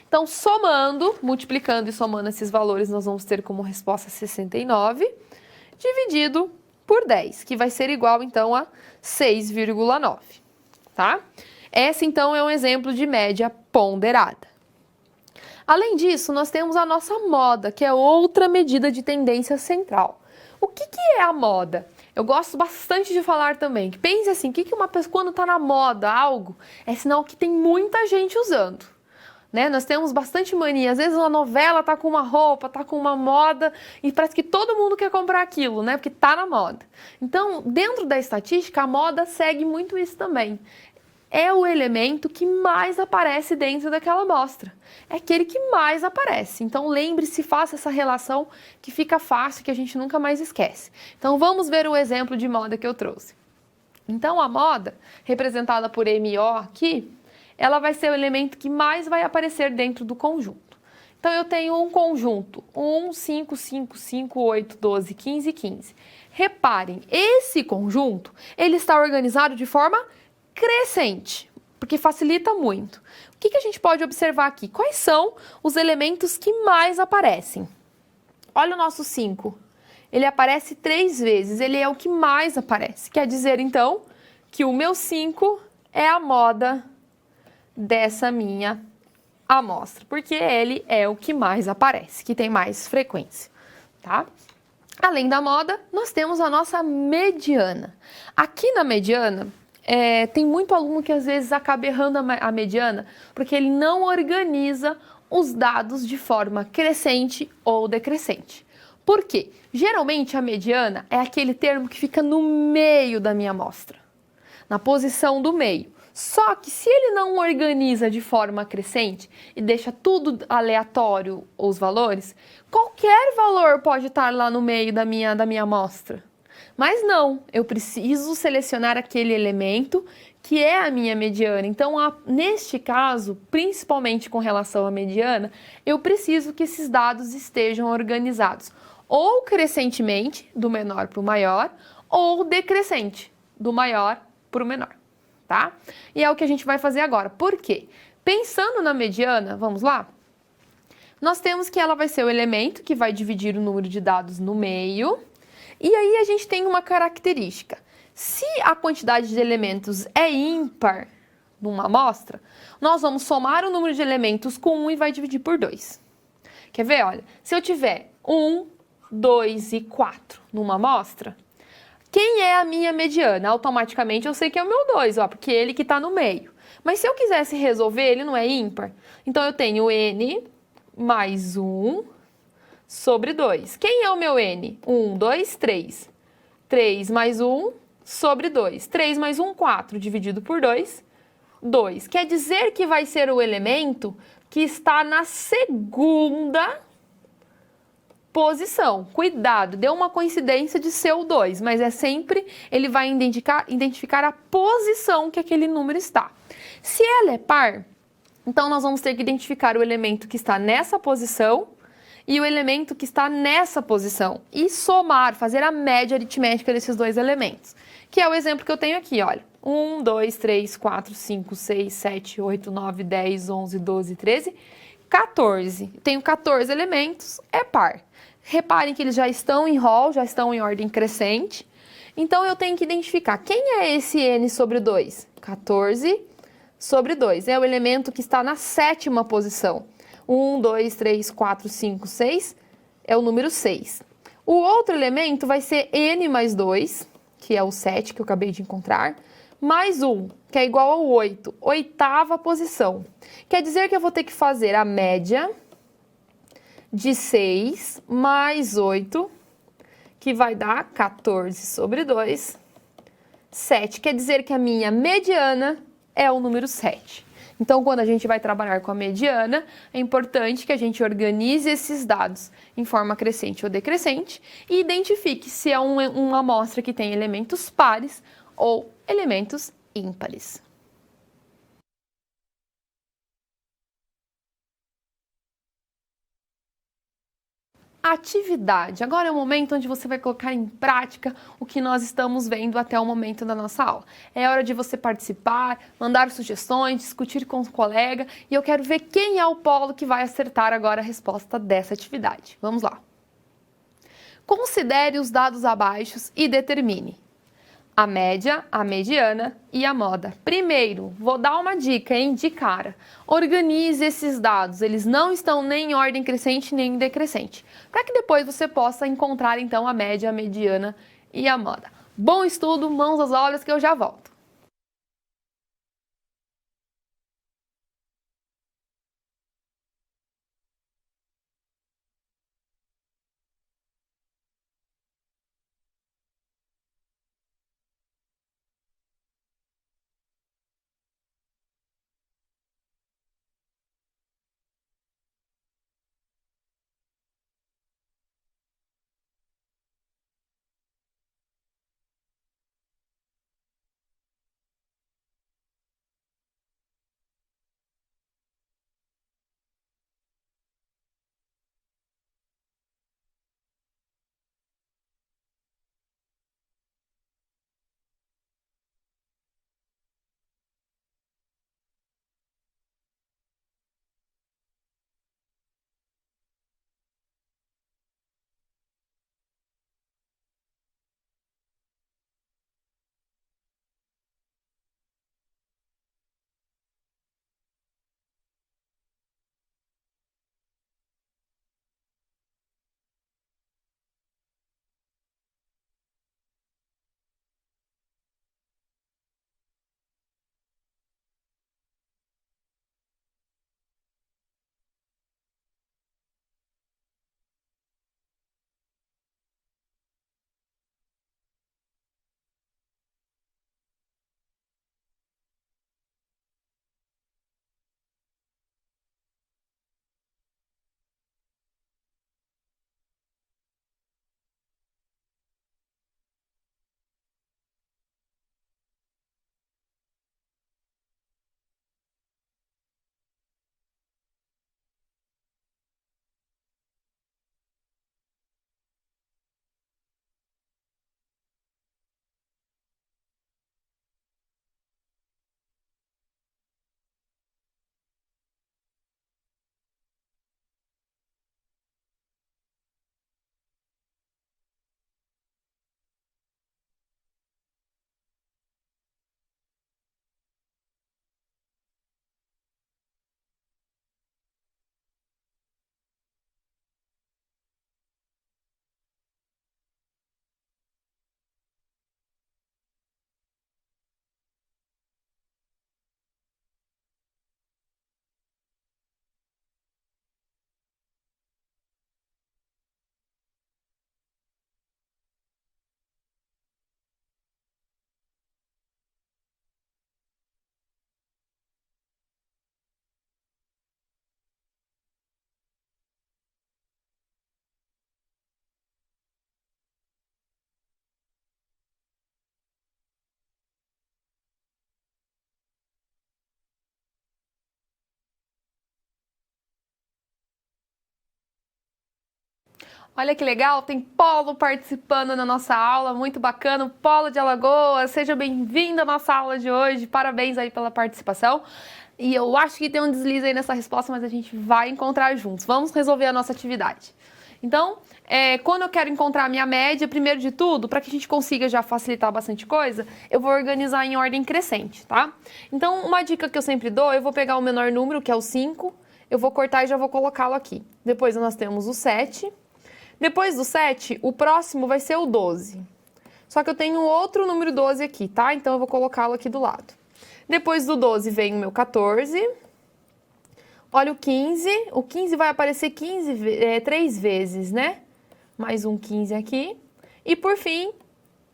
Então, somando, multiplicando e somando esses valores, nós vamos ter como resposta 69, dividido por 10, que vai ser igual, então, a 6,9, tá? Essa, então, é um exemplo de média ponderada. Além disso, nós temos a nossa moda, que é outra medida de tendência central. O que é a moda? Eu gosto bastante de falar também, que pense assim, que uma pessoa, quando está na moda algo, é sinal que tem muita gente usando. Né? Nós temos bastante mania, às vezes uma novela tá com uma roupa, tá com uma moda e parece que todo mundo quer comprar aquilo, né? Porque tá na moda. Então, dentro da estatística, a moda segue muito isso também. É o elemento que mais aparece dentro daquela amostra. É aquele que mais aparece. Então, lembre-se, faça essa relação que fica fácil, que a gente nunca mais esquece. Então, vamos ver o exemplo de moda que eu trouxe. Então, a moda, representada por MO aqui, ela vai ser o elemento que mais vai aparecer dentro do conjunto. Então, eu tenho um conjunto 1, 5, 5, 5, 8, 12, 15, 15. Reparem, esse conjunto, ele está organizado de forma crescente, porque facilita muito. O que a gente pode observar aqui? Quais são os elementos que mais aparecem? Olha o nosso 5. Ele aparece 3 vezes, ele é o que mais aparece. Quer dizer, então, que o meu 5 é a moda dessa minha amostra, porque ele é o que mais aparece, que tem mais frequência, tá? Além da moda, nós temos a nossa mediana. Aqui na mediana, tem muito aluno que às vezes acaba errando a mediana, porque ele não organiza os dados de forma crescente ou decrescente. Por quê? Geralmente a mediana é aquele termo que fica no meio da minha amostra, na posição do meio. Só que se ele não organiza de forma crescente e deixa tudo aleatório os valores, qualquer valor pode estar lá no meio da minha amostra. Mas não, eu preciso selecionar aquele elemento que é a minha mediana. Então, neste caso, principalmente com relação à mediana, eu preciso que esses dados estejam organizados ou crescentemente, do menor para o maior, ou decrescente, do maior para o menor, tá? E é o que a gente vai fazer agora. Por quê? Pensando na mediana, vamos lá? Nós temos que ela vai ser o elemento que vai dividir o número de dados no meio. E aí a gente tem uma característica. Se a quantidade de elementos é ímpar numa amostra, nós vamos somar o número de elementos com 1 e vai dividir por 2. Quer ver? Olha, se eu tiver 1, 2 e 4 numa amostra, quem é a minha mediana? Automaticamente eu sei que é o meu 2, ó, porque é ele que está no meio. Mas se eu quisesse resolver, ele não é ímpar. Então eu tenho n mais 1 sobre 2. Quem é o meu n? 1, 2, 3. 3 mais 1 sobre 2. 3 mais 1, 4. Dividido por 2, 2. Quer dizer que vai ser o elemento que está na segunda posição. Cuidado, deu uma coincidência de ser o 2, mas é sempre, ele vai identificar a posição que aquele número está. Se ela é par, então nós vamos ter que identificar o elemento que está nessa posição e o elemento que está nessa posição e somar, fazer a média aritmética desses dois elementos, que é o exemplo que eu tenho aqui, olha. 1, 2, 3, 4, 5, 6, 7, 8, 9, 10, 11, 12, 13, 14. Tenho 14 elementos, é par. Reparem que eles já estão em rol, já estão em ordem crescente. Então, eu tenho que identificar quem é esse n sobre 2? 14 sobre 2. É o elemento que está na sétima posição. 1, 2, 3, 4, 5, 6 é o número 6. O outro elemento vai ser n mais 2, que é o 7 que eu acabei de encontrar, mais 1, que é igual ao 8, oitava posição. Quer dizer que eu vou ter que fazer a média de 6 mais 8, que vai dar 14 sobre 2, 7. Quer dizer que a minha mediana é o número 7. Então, quando a gente vai trabalhar com a mediana, é importante que a gente organize esses dados em forma crescente ou decrescente e identifique se é uma amostra que tem elementos pares ou elementos ímpares. Atividade. Agora é o momento onde você vai colocar em prática o que nós estamos vendo até o momento da nossa aula. É hora de você participar, mandar sugestões, discutir com o colega e eu quero ver quem é o polo que vai acertar agora a resposta dessa atividade. Vamos lá. Considere os dados abaixo e determine a média, a mediana e a moda. Primeiro, vou dar uma dica, hein, de cara. Organize esses dados, eles não estão nem em ordem crescente nem decrescente, para que depois você possa encontrar então a média, a mediana e a moda. Bom estudo, mãos às obras que eu já volto. Olha que legal, tem Polo participando na nossa aula, muito bacana. Polo de Alagoas, seja bem-vindo à nossa aula de hoje, parabéns aí pela participação. E eu acho que tem um deslize aí nessa resposta, mas a gente vai encontrar juntos. Vamos resolver a nossa atividade. Então, quando eu quero encontrar a minha média, primeiro de tudo, para que a gente consiga já facilitar bastante coisa, eu vou organizar em ordem crescente, tá? Então, uma dica que eu sempre dou, eu vou pegar o menor número, que é o 5, eu vou cortar e já vou colocá-lo aqui. Depois nós temos o 7. Depois do 7, o próximo vai ser o 12. Só que eu tenho outro número 12 aqui, tá? Então eu vou colocá-lo aqui do lado. Depois do 12 vem o meu 14. Olha o 15. O 15 vai aparecer 3 vezes, né? Mais um 15 aqui. E por fim,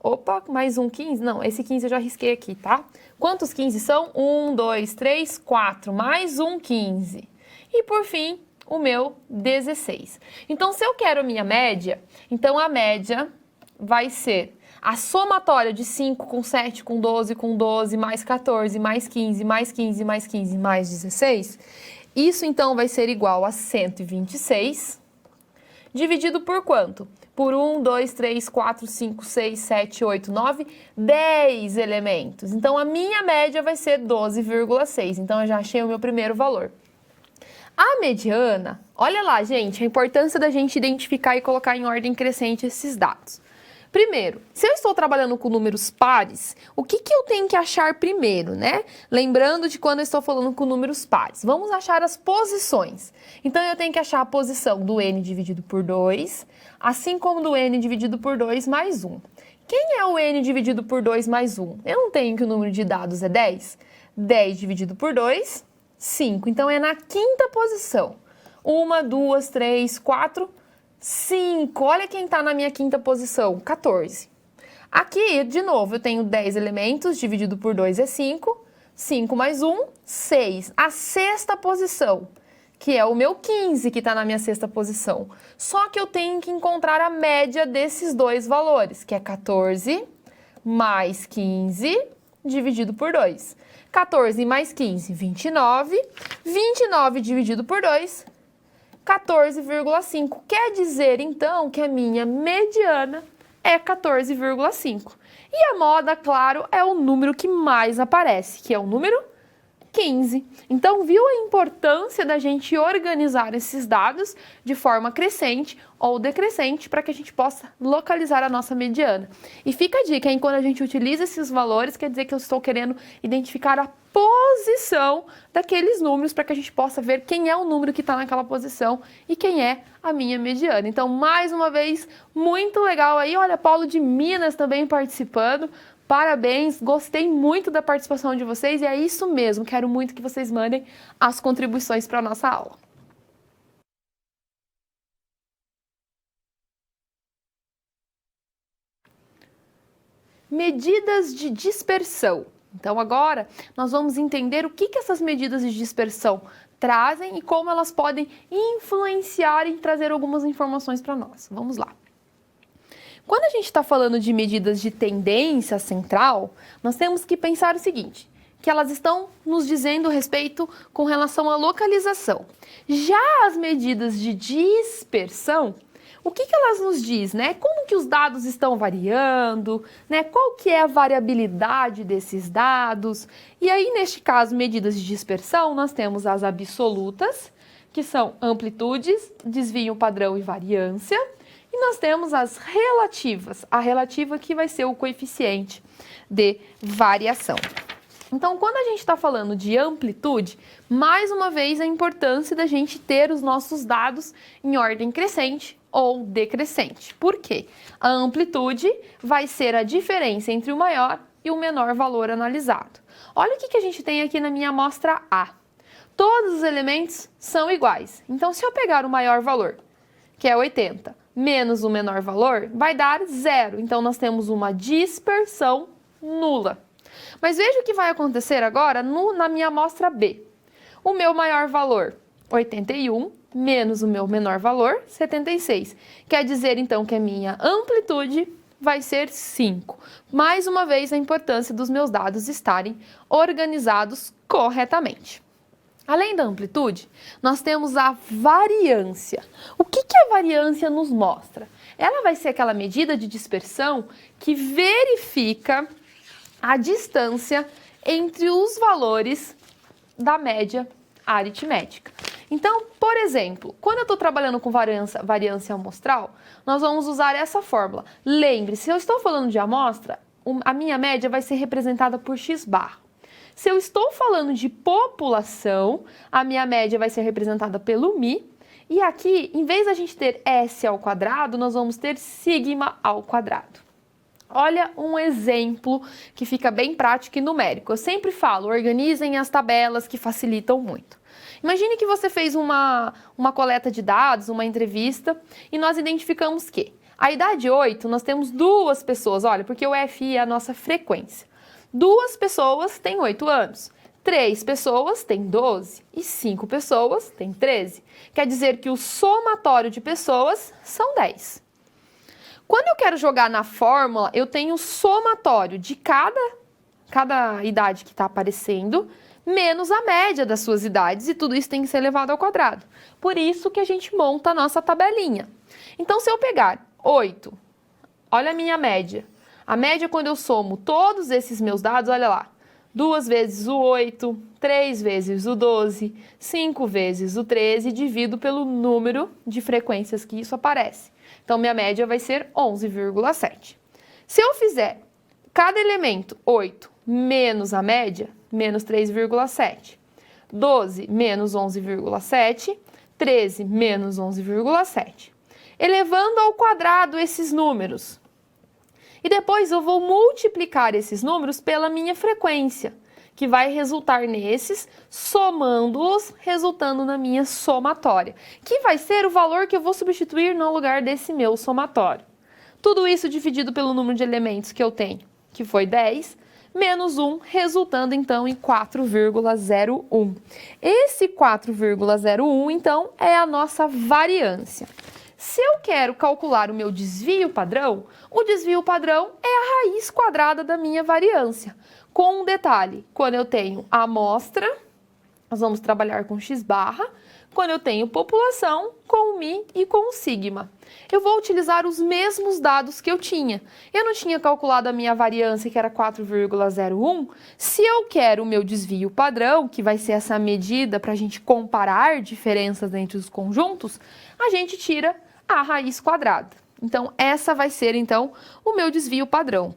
opa, mais um 15. Não, esse 15 eu já risquei aqui, tá? Quantos 15 são? 1, 2, 3, 4. Mais um 15. E por fim, o meu 16. Então, se eu quero a minha média, então a média vai ser a somatória de 5 com 7, com 12, mais 14, mais 15, mais 15, mais 15, mais 16. Isso, então, vai ser igual a 126, dividido por quanto? Por 1, 2, 3, 4, 5, 6, 7, 8, 9, 10 elementos. Então, a minha média vai ser 12,6. Então, eu já achei o meu primeiro valor. A mediana, olha lá, gente, a importância da gente identificar e colocar em ordem crescente esses dados. Primeiro, se eu estou trabalhando com números pares, o que eu tenho que achar primeiro, né? Lembrando de quando eu estou falando com números pares. Vamos achar as posições. Então, eu tenho que achar a posição do n dividido por 2, assim como do n dividido por 2 mais 1. Quem é o n dividido por 2 mais 1? Eu não tenho que o número de dados é 10? 10 dividido por 2... 5. Então, é na quinta posição. 1, 2, 3, 4, 5. Olha quem está na minha quinta posição. 14. Aqui, de novo, eu tenho 10 elementos, dividido por 2 é 5. 5 mais 1, 6. A sexta posição, que é o meu 15, que está na minha sexta posição. Só que eu tenho que encontrar a média desses dois valores, que é 14 mais 15 dividido por 2. 14 mais 15, 29. 29 dividido por 2, 14,5. Quer dizer, então, que a minha mediana é 14,5. E a moda, claro, é o número que mais aparece, que é o número 15. Então, viu a importância da gente organizar esses dados de forma crescente ou decrescente para que a gente possa localizar a nossa mediana. E fica a dica, hein? Quando a gente utiliza esses valores, quer dizer que eu estou querendo identificar a posição daqueles números para que a gente possa ver quem é o número que está naquela posição e quem é a minha mediana. Então, mais uma vez, muito legal aí. Olha, Paulo de Minas também participando. Parabéns, gostei muito da participação de vocês e é isso mesmo, quero muito que vocês mandem as contribuições para a nossa aula. Medidas de dispersão. Então agora nós vamos entender o que essas medidas de dispersão trazem e como elas podem influenciar e trazer algumas informações para nós. Vamos lá. Quando a gente está falando de medidas de tendência central, nós temos que pensar o seguinte, que elas estão nos dizendo respeito com relação à localização. Já as medidas de dispersão, o que elas nos diz, né? Como que os dados estão variando, né? Qual que é a variabilidade desses dados? E aí, neste caso, medidas de dispersão, nós temos as absolutas, que são amplitudes, desvio padrão e variância. E nós temos as relativas, a relativa que vai ser o coeficiente de variação. Então, quando a gente está falando de amplitude, mais uma vez a importância da gente ter os nossos dados em ordem crescente ou decrescente. Por quê? A amplitude vai ser a diferença entre o maior e o menor valor analisado. Olha o que a gente tem aqui na minha amostra A. Todos os elementos são iguais. Então, se eu pegar o maior valor, que é 80, menos o menor valor, vai dar 0. Então, nós temos uma dispersão nula. Mas veja o que vai acontecer agora na minha amostra B. O meu maior valor, 81, menos o meu menor valor, 76. Quer dizer, então, que a minha amplitude vai ser 5. Mais uma vez, a importância dos meus dados estarem organizados corretamente. Além da amplitude, nós temos a variância. O que a variância nos mostra? Ela vai ser aquela medida de dispersão que verifica a distância entre os valores da média aritmética. Então, por exemplo, quando eu estou trabalhando com variância amostral, nós vamos usar essa fórmula. Lembre-se, se eu estou falando de amostra, a minha média vai ser representada por x bar. Se eu estou falando de população, a minha média vai ser representada pelo mi. E aqui, em vez da gente ter S ao quadrado, nós vamos ter sigma ao quadrado. Olha um exemplo que fica bem prático e numérico. Eu sempre falo, organizem as tabelas que facilitam muito. Imagine que você fez uma coleta de dados, uma entrevista, e nós identificamos que a idade 8, nós temos 2 pessoas, olha, porque o FI é a nossa frequência. 2 pessoas têm 8 anos, 3 pessoas têm 12 e 5 pessoas têm 13. Quer dizer que o somatório de pessoas são 10. Quando eu quero jogar na fórmula, eu tenho o somatório de cada idade que está aparecendo, menos a média das suas idades, e tudo isso tem que ser elevado ao quadrado. Por isso que a gente monta a nossa tabelinha. Então, se eu pegar 8, olha a minha média. A média, quando eu somo todos esses meus dados, olha lá, 2 vezes o 8, 3 vezes o 12, 5 vezes o 13, divido pelo número de frequências que isso aparece. Então, minha média vai ser 11,7. Se eu fizer cada elemento 8 menos a média, menos 3,7. 12 menos 11,7. 13 menos 11,7. Elevando ao quadrado esses números. E depois eu vou multiplicar esses números pela minha frequência, que vai resultar nesses, somando-os, resultando na minha somatória, que vai ser o valor que eu vou substituir no lugar desse meu somatório. Tudo isso dividido pelo número de elementos que eu tenho, que foi 10, menos 1, resultando então em 4,01. Esse 4,01, então, é a nossa variância. Se eu quero calcular o meu desvio padrão, o desvio padrão é a raiz quadrada da minha variância. Com um detalhe, quando eu tenho amostra, nós vamos trabalhar com x barra. Quando eu tenho população, com o mi e com o sigma. Eu vou utilizar os mesmos dados que eu tinha. Eu não tinha calculado a minha variância, que era 4,01. Se eu quero o meu desvio padrão, que vai ser essa medida para a gente comparar diferenças entre os conjuntos, a gente tira a raiz quadrada. Então, essa vai ser, então, o meu desvio padrão.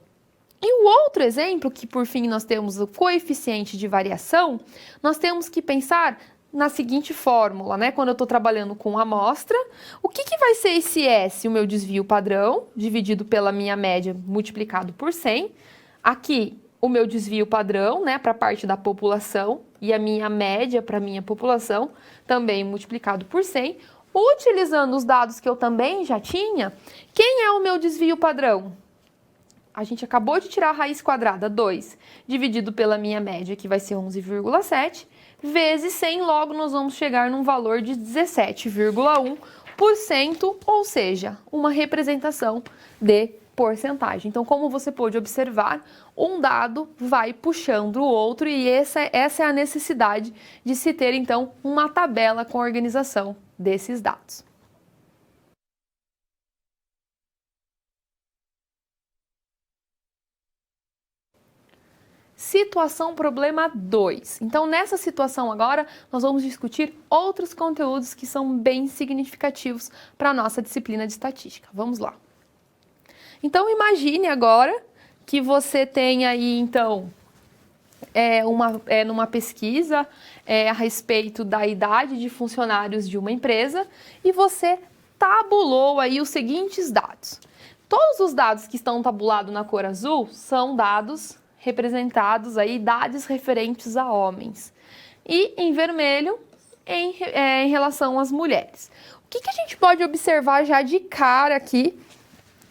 E o outro exemplo, que por fim nós temos o coeficiente de variação, nós temos que pensar na seguinte fórmula, né? Quando eu estou trabalhando com amostra, o que vai ser esse S? O meu desvio padrão, dividido pela minha média, multiplicado por 100. Aqui, o meu desvio padrão, né? Para a parte da população, e a minha média para a minha população, também multiplicado por 100. Utilizando os dados que eu também já tinha, quem é o meu desvio padrão? A gente acabou de tirar a raiz quadrada, 2, dividido pela minha média, que vai ser 11,7, vezes 100, logo nós vamos chegar num valor de 17,1%, ou seja, uma representação de porcentagem. Então, como você pôde observar, um dado vai puxando o outro e essa é a necessidade de se ter, então, uma tabela com a organização desses dados. Situação problema 2. Então, nessa situação agora, nós vamos discutir outros conteúdos que são bem significativos para a nossa disciplina de estatística. Vamos lá. Então, imagine agora que você tem aí, então, numa pesquisa a respeito da idade de funcionários de uma empresa e você tabulou aí os seguintes dados. Todos os dados que estão tabulados na cor azul são dados representados aí, idades referentes a homens. E em vermelho, em relação às mulheres. O que a gente pode observar já de cara aqui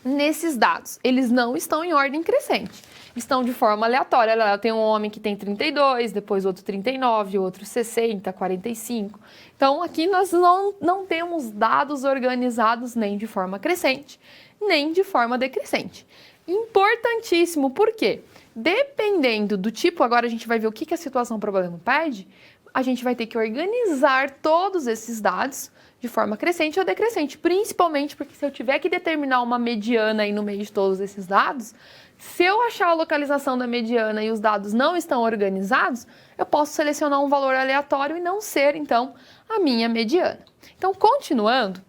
nesses dados? Eles não estão em ordem crescente. Estão de forma aleatória. Eu tenho um homem que tem 32, depois outro 39, outro 60, 45. Então, aqui nós não temos dados organizados nem de forma crescente, nem de forma decrescente. Importantíssimo, por quê? Dependendo do tipo, agora a gente vai ver o que a situação problema pede, a gente vai ter que organizar todos esses dados de forma crescente ou decrescente, principalmente porque se eu tiver que determinar uma mediana aí no meio de todos esses dados, se eu achar a localização da mediana e os dados não estão organizados, eu posso selecionar um valor aleatório e não ser, então, a minha mediana. Então, continuando,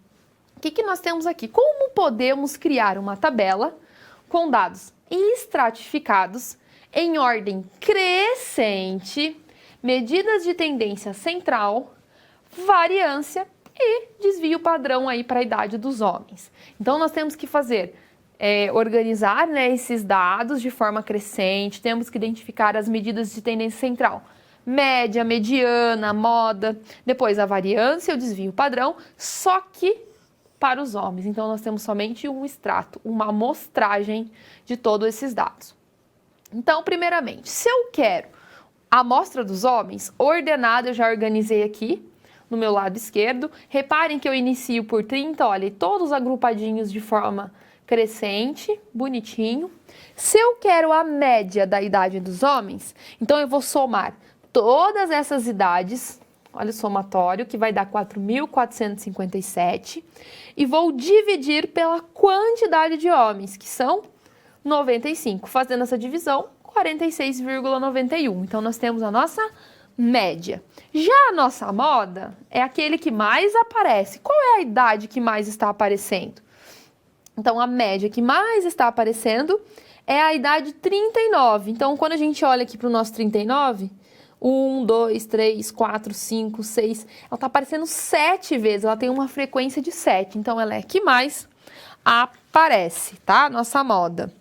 o que nós temos aqui? Como podemos criar uma tabela com dados estratificados em ordem crescente, medidas de tendência central, variância e desvio padrão aí para a idade dos homens. Então, nós temos que fazer, organizar, né, esses dados de forma crescente, temos que identificar as medidas de tendência central, média, mediana, moda, depois a variância e o desvio padrão, só que para os homens. Então, nós temos somente um extrato, uma amostragem de todos esses dados. Então, primeiramente, se eu quero a amostra dos homens ordenada, eu já organizei aqui no meu lado esquerdo. Reparem que eu inicio por 30, olha, todos agrupadinhos de forma crescente, bonitinho. Se eu quero a média da idade dos homens, então eu vou somar todas essas idades, olha o somatório, que vai dar 4.457, e vou dividir pela quantidade de homens, que são 95. Fazendo essa divisão, 46,91. Então, nós temos a nossa média. Já a nossa moda é aquele que mais aparece. Qual é a idade que mais está aparecendo? Então, a média que mais está aparecendo é a idade 39. Então, quando a gente olha aqui para o nosso 39, 1, 2, 3, 4, 5, 6, ela está aparecendo 7 vezes, ela tem uma frequência de 7. Então, ela é a que mais aparece, tá? Nossa moda.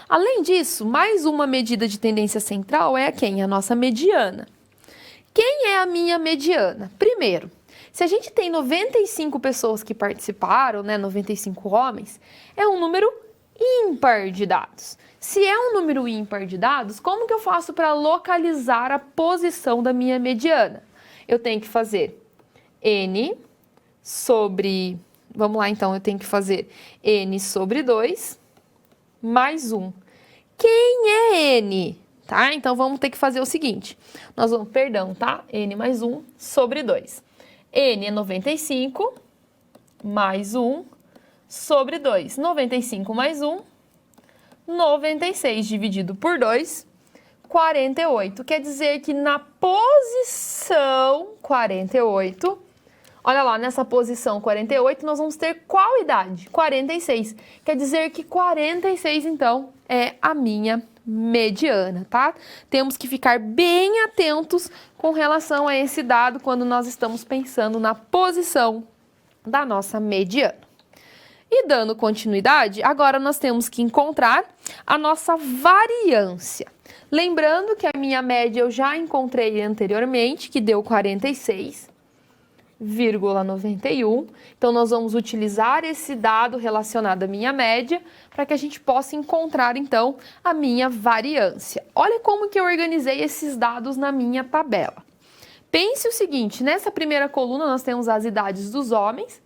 Além disso, mais uma medida de tendência central é quem? A nossa mediana. Quem é a minha mediana? Primeiro, se a gente tem 95 pessoas que participaram, né, 95 homens, é um número ímpar de dados. Se é um número ímpar de dados, como que eu faço para localizar a posição da minha mediana? Eu tenho que fazer N sobre... Vamos lá, então, eu tenho que fazer N sobre 2 mais 1. Quem é N? Tá? Então, vamos ter que fazer o seguinte. Nós vamos, tá? N mais 1 sobre 2. N é 95 mais 1 sobre 2. 95 mais 1, 96 dividido por 2, 48. Quer dizer que na posição 48, olha lá, nessa posição 48, nós vamos ter qual idade? 46. Quer dizer que 46, então, é a minha mediana, tá? Temos que ficar bem atentos com relação a esse dado quando nós estamos pensando na posição da nossa mediana. E dando continuidade, agora nós temos que encontrar a nossa variância. Lembrando que a minha média eu já encontrei anteriormente, que deu 46,91. Então, nós vamos utilizar esse dado relacionado à minha média para que a gente possa encontrar, então, a minha variância. Olha como que eu organizei esses dados na minha tabela. Pense o seguinte, nessa primeira coluna nós temos as idades dos homens,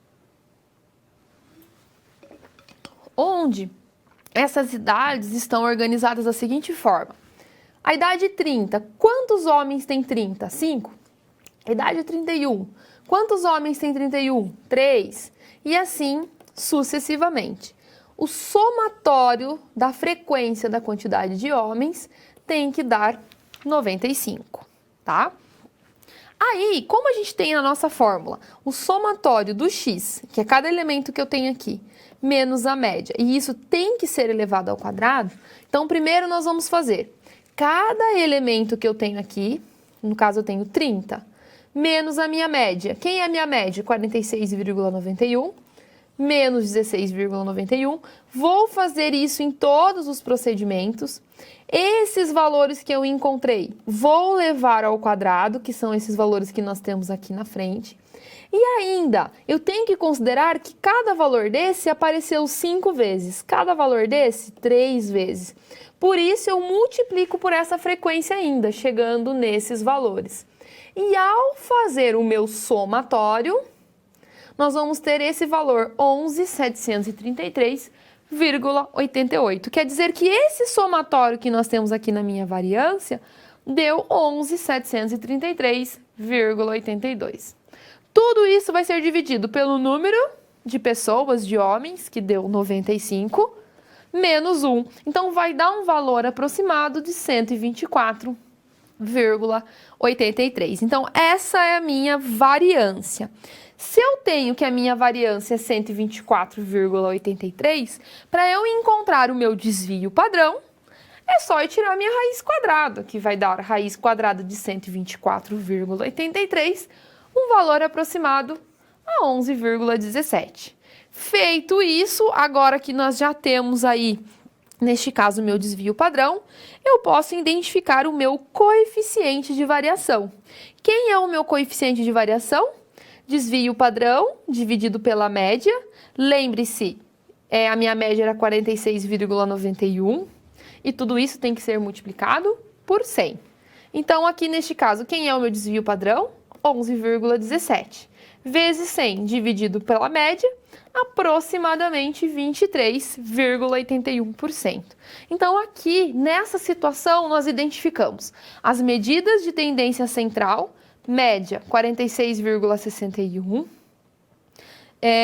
onde essas idades estão organizadas da seguinte forma. A idade 30, quantos homens tem 30? 5. A idade 31, quantos homens tem 31? 3. E assim sucessivamente. O somatório da frequência da quantidade de homens tem que dar 95, tá? Aí, como a gente tem na nossa fórmula o somatório do x, que é cada elemento que eu tenho aqui, menos a média, e isso tem que ser elevado ao quadrado, então primeiro nós vamos fazer cada elemento que eu tenho aqui, no caso eu tenho 30, menos a minha média. Quem é a minha média? 46,91, menos 16,91. Vou fazer isso em todos os procedimentos. Esses valores que eu encontrei, vou levar ao quadrado, que são esses valores que nós temos aqui na frente. E ainda, eu tenho que considerar que cada valor desse apareceu 5 vezes, cada valor desse 3 vezes. Por isso, eu multiplico por essa frequência ainda, chegando nesses valores. E ao fazer o meu somatório, nós vamos ter esse valor 11.733,88. Quer dizer que esse somatório que nós temos aqui na minha variância deu 11.733,82. Tudo isso vai ser dividido pelo número de pessoas, de homens, que deu 95, menos 1. Então, vai dar um valor aproximado de 124,83. Então, essa é a minha variância. Se eu tenho que a minha variância é 124,83, para eu encontrar o meu desvio padrão, é só eu tirar a minha raiz quadrada, que vai dar raiz quadrada de 124,83, um valor aproximado a 11,17. Feito isso, agora que nós já temos aí, neste caso, o meu desvio padrão, eu posso identificar o meu coeficiente de variação. Quem é o meu coeficiente de variação? Desvio padrão dividido pela média. Lembre-se, a minha média era 46,91 e tudo isso tem que ser multiplicado por 100. Então, aqui neste caso, quem é o meu desvio padrão? 11,17 vezes 100 dividido pela média, aproximadamente 23,81%. Então, aqui, nessa situação, nós identificamos as medidas de tendência central, média 46,61.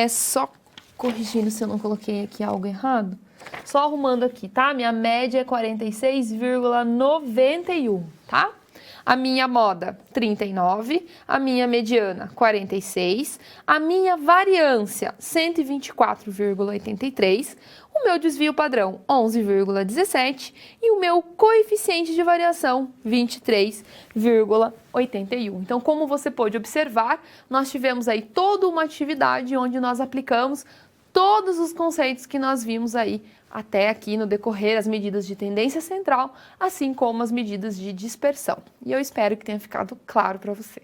Só corrigindo se eu não coloquei aqui algo errado. Só arrumando aqui, tá? Minha média é 46,91, tá? A minha moda, 39, a minha mediana, 46, a minha variância, 124,83, o meu desvio padrão, 11,17 e o meu coeficiente de variação, 23,81. Então, como você pode observar, nós tivemos aí toda uma atividade onde nós aplicamos todos os conceitos que nós vimos aí até aqui no decorrer, as medidas de tendência central, assim como as medidas de dispersão. E eu espero que tenha ficado claro para você.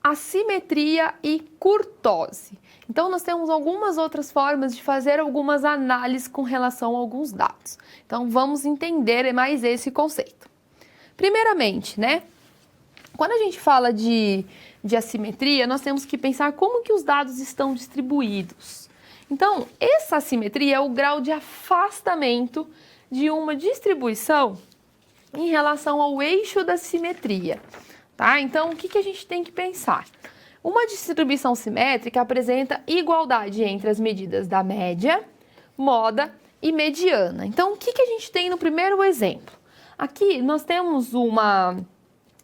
Assimetria e curtose. Então, nós temos algumas outras formas de fazer algumas análises com relação a alguns dados. Então, vamos entender mais esse conceito. Primeiramente, né? Quando a gente fala de assimetria, nós temos que pensar como que os dados estão distribuídos. Então, essa assimetria é o grau de afastamento de uma distribuição em relação ao eixo da simetria, tá? Então, o que a gente tem que pensar? Uma distribuição simétrica apresenta igualdade entre as medidas da média, moda e mediana. Então, o que a gente tem no primeiro exemplo? Aqui, nós temos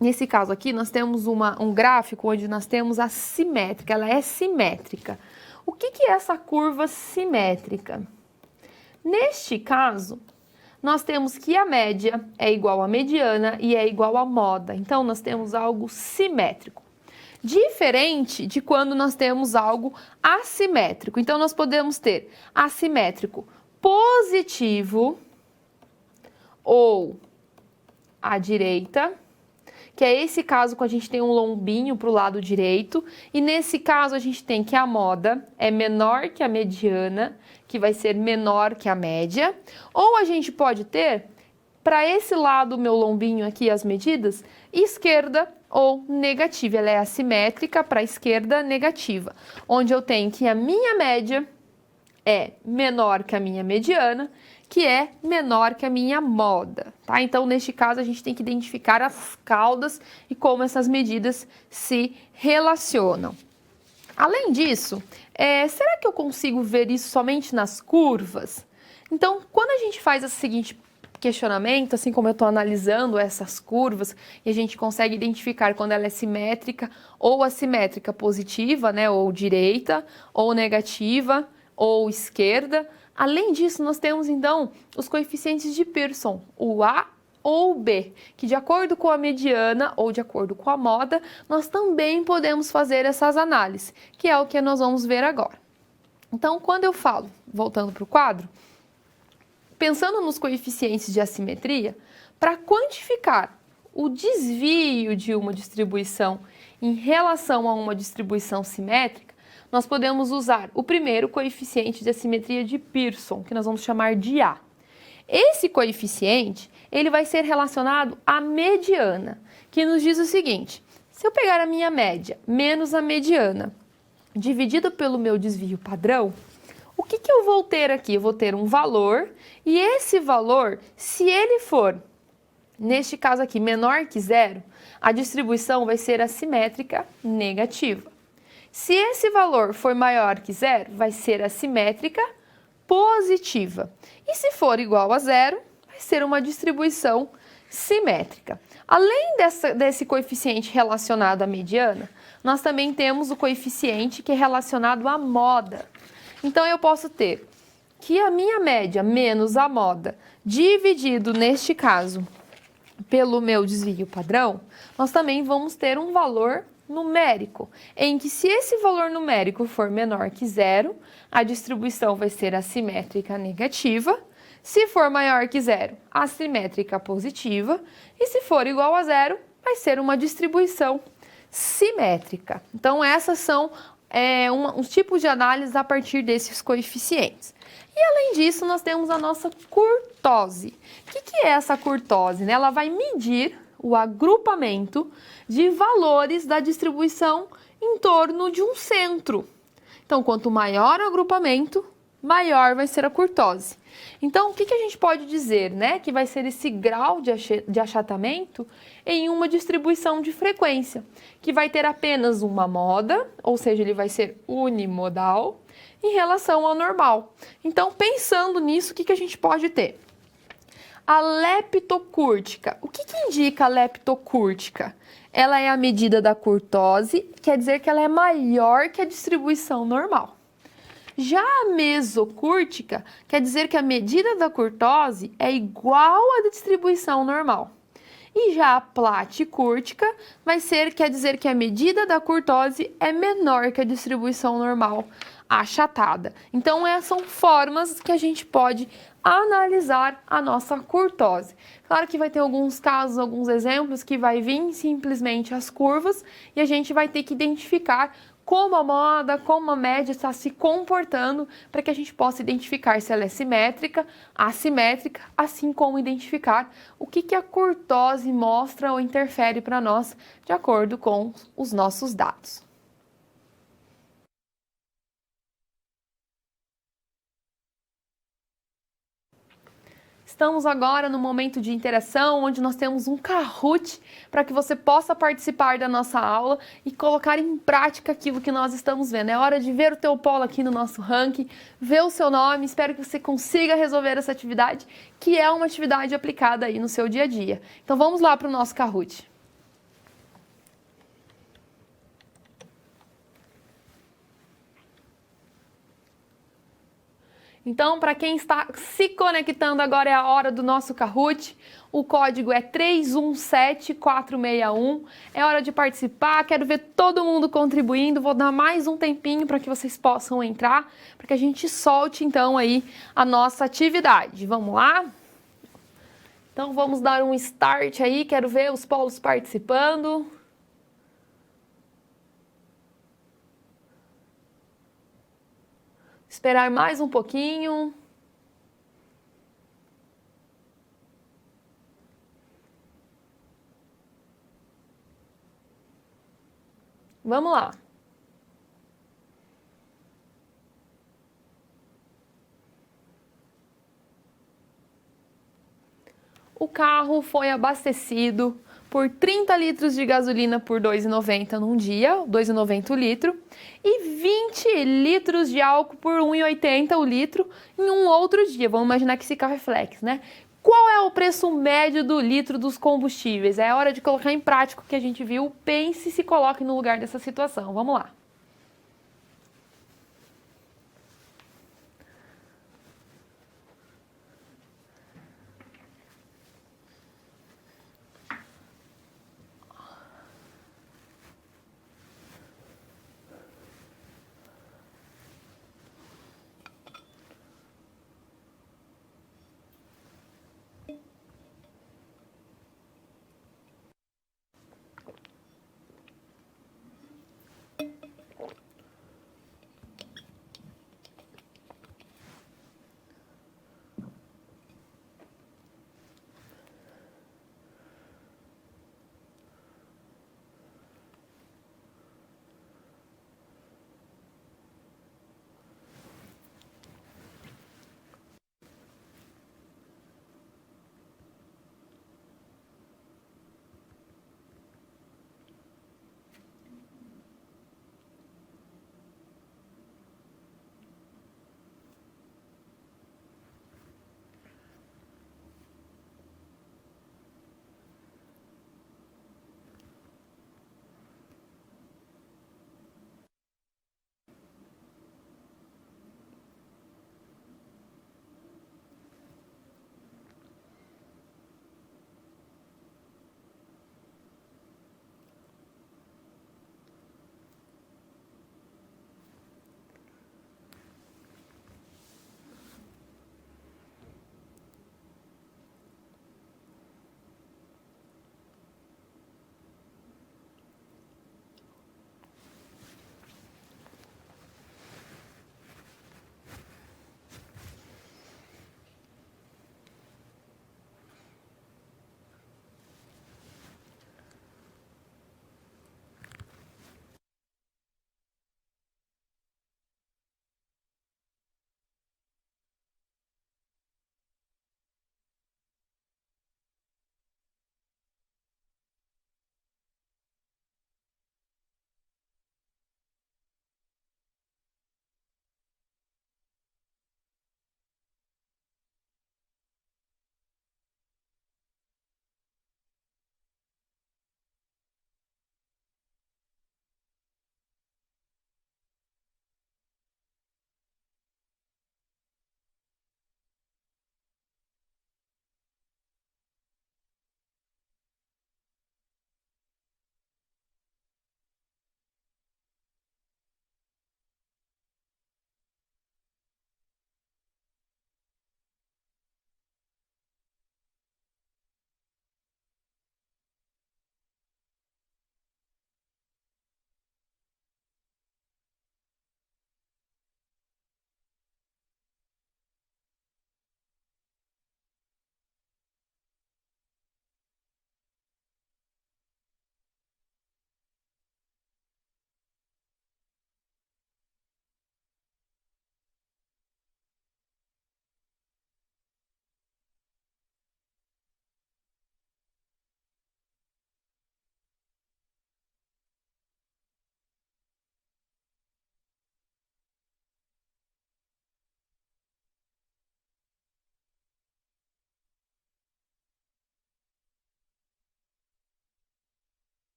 nesse caso aqui, nós temos um gráfico onde nós temos a simétrica, ela é simétrica. O que é essa curva simétrica? Neste caso, nós temos que a média é igual à mediana e é igual à moda. Então, nós temos algo simétrico. Diferente de quando nós temos algo assimétrico. Então, nós podemos ter assimétrico positivo ou à direita, que é esse caso que a gente tem um lombinho para o lado direito, e nesse caso a gente tem que a moda é menor que a mediana, que vai ser menor que a média, ou a gente pode ter, para esse lado, meu lombinho aqui, as medidas, esquerda ou negativa, ela é assimétrica para a esquerda negativa, onde eu tenho que a minha média é menor que a minha mediana, que é menor que a minha moda, tá? Então, neste caso, a gente tem que identificar as caudas e como essas medidas se relacionam. Além disso, será que eu consigo ver isso somente nas curvas? Então, quando a gente faz esse seguinte questionamento, assim como eu estou analisando essas curvas, e a gente consegue identificar quando ela é simétrica ou assimétrica positiva, né, ou direita, ou negativa, ou esquerda. Além disso, nós temos, então, os coeficientes de Pearson, o A ou o B, que de acordo com a mediana ou de acordo com a moda, nós também podemos fazer essas análises, que é o que nós vamos ver agora. Então, quando eu falo, voltando para o quadro, pensando nos coeficientes de assimetria, para quantificar o desvio de uma distribuição em relação a uma distribuição simétrica, nós podemos usar o primeiro coeficiente de assimetria de Pearson, que nós vamos chamar de A. Esse coeficiente, ele vai ser relacionado à mediana, que nos diz o seguinte: se eu pegar a minha média menos a mediana, dividido pelo meu desvio padrão, o o que eu vou ter aqui? Eu vou ter um valor e esse valor, se ele for, neste caso aqui, menor que zero, a distribuição vai ser assimétrica negativa. Se esse valor for maior que zero, vai ser assimétrica positiva. E se for igual a zero, vai ser uma distribuição simétrica. Além desse coeficiente relacionado à mediana, nós também temos o coeficiente que é relacionado à moda. Então, eu posso ter que a minha média menos a moda dividido, neste caso, pelo meu desvio padrão, nós também vamos ter um valor numérico, em que se esse valor numérico for menor que zero, a distribuição vai ser assimétrica negativa. Se for maior que zero, assimétrica positiva. E se for igual a zero, vai ser uma distribuição simétrica. Então, essas são os tipos de análise a partir desses coeficientes. E além disso, nós temos a nossa kurtose. O que é essa kurtose? Ela vai medir o agrupamento de valores da distribuição em torno de um centro. Então, quanto maior o agrupamento, maior vai ser a kurtose. Então, o que a gente pode dizer, né? Que vai ser esse grau de achatamento em uma distribuição de frequência, que vai ter apenas uma moda, ou seja, ele vai ser unimodal, em relação ao normal. Então, pensando nisso, o que a gente pode ter? A leptocúrtica. O que indica a leptocúrtica? Ela é a medida da kurtose, quer dizer que ela é maior que a distribuição normal. Já a mesocúrtica quer dizer que a medida da kurtose é igual à distribuição normal. E já a platicúrtica quer dizer que a medida da kurtose é menor que a distribuição normal achatada. Então, essas são formas que a gente pode analisar a nossa kurtose. Claro que vai ter alguns casos, alguns exemplos que vai vir simplesmente as curvas e a gente vai ter que identificar como a moda, como a média está se comportando para que a gente possa identificar se ela é simétrica, assimétrica, assim como identificar o que a kurtose mostra ou interfere para nós de acordo com os nossos dados. Estamos agora no momento de interação, onde nós temos um Kahoot para que você possa participar da nossa aula e colocar em prática aquilo que nós estamos vendo. É hora de ver o teu polo aqui no nosso ranking, ver o seu nome, espero que você consiga resolver essa atividade, que é uma atividade aplicada aí no seu dia a dia. Então vamos lá para o nosso Kahoot. Então, para quem está se conectando agora, é a hora do nosso Kahoot. O código é 317461. É hora de participar, quero ver todo mundo contribuindo. Vou dar mais um tempinho para que vocês possam entrar, para que a gente solte então aí a nossa atividade. Vamos lá? Então, vamos dar um start aí, quero ver os polos participando. Esperar mais um pouquinho. Vamos lá. O carro foi abastecido por 30 litros de gasolina por R$ 2,90 num dia, R$ 2,90 o litro, e 20 litros de álcool por R$ 1,80 o litro em um outro dia. Vamos imaginar que esse carro é flex, né? Qual é o preço médio do litro dos combustíveis? É hora de colocar em prática o que a gente viu. Pense e se coloque no lugar dessa situação. Vamos lá.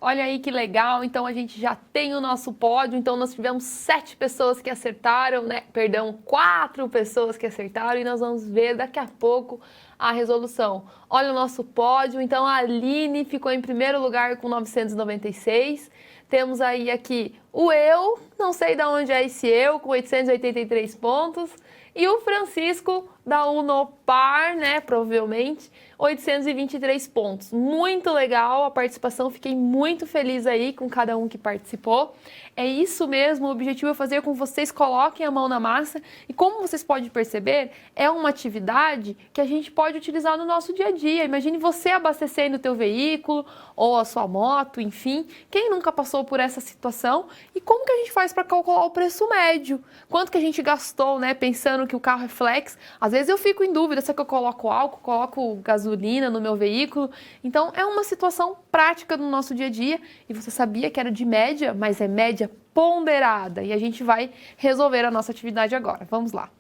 Olha aí que legal, então a gente já tem o nosso pódio, então nós tivemos 7 pessoas que acertaram, né? Perdão, 4 pessoas que acertaram e nós vamos ver daqui a pouco a resolução. Olha o nosso pódio, então a Aline ficou em primeiro lugar com 996, temos aí aqui o eu, não sei de onde é esse eu, com 883 pontos, e o Francisco da Unopar, né, provavelmente, 823 pontos. Muito legal a participação, fiquei muito feliz aí com cada um que participou. É isso mesmo, o objetivo é fazer com que vocês coloquem a mão na massa e como vocês podem perceber, é uma atividade que a gente pode utilizar no nosso dia a dia. Imagine você abastecendo o teu veículo ou a sua moto, enfim. Quem nunca passou por essa situação? E como que a gente faz para calcular o preço médio? Quanto que a gente gastou, né, pensando que o carro é flex? Às vezes eu fico em dúvida se é que eu coloco álcool, coloco gasolina no meu veículo. Então é uma situação prática no nosso dia a dia e você sabia que era de média, mas é média ponderada e a gente vai resolver a nossa atividade agora. Vamos lá.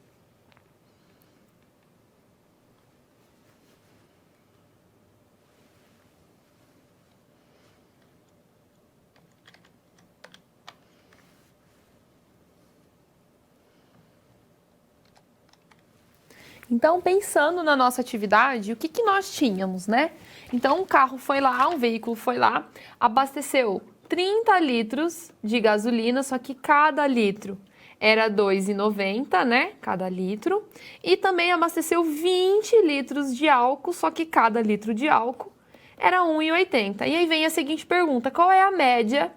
Então, pensando na nossa atividade, o que que nós tínhamos, né? Então, um carro foi lá, um veículo foi lá, abasteceu 30 litros de gasolina, só que cada litro era R$ 2,90, né? Cada litro. E também abasteceu 20 litros de álcool, só que cada litro de álcool era R$ 1,80. E aí vem a seguinte pergunta: qual é a média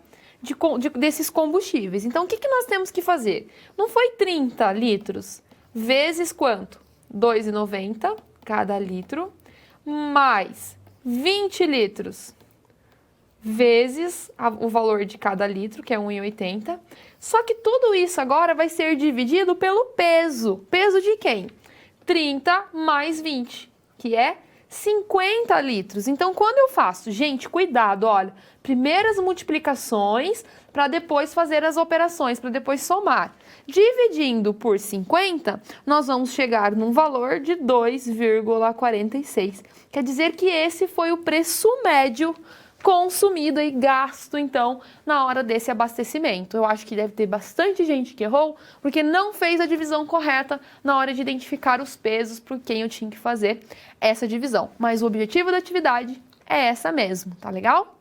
desses combustíveis? Então, o que que nós temos que fazer? Não foi 30 litros vezes quanto? R$ 2,90 cada litro, mais 20 litros vezes o valor de cada litro, que é R$ 1,80. Só que tudo isso agora vai ser dividido pelo peso. Peso de quem? 30 mais 20, que é 50 litros. Então, quando eu faço, gente, cuidado, olha, primeiras multiplicações para depois fazer as operações, para depois somar. Dividindo por 50, nós vamos chegar num valor de 2,46. Quer dizer que esse foi o preço médio consumido e gasto, então, na hora desse abastecimento. Eu acho que deve ter bastante gente que errou, porque não fez a divisão correta na hora de identificar os pesos por quem eu tinha que fazer essa divisão. Mas o objetivo da atividade é essa mesmo, tá legal?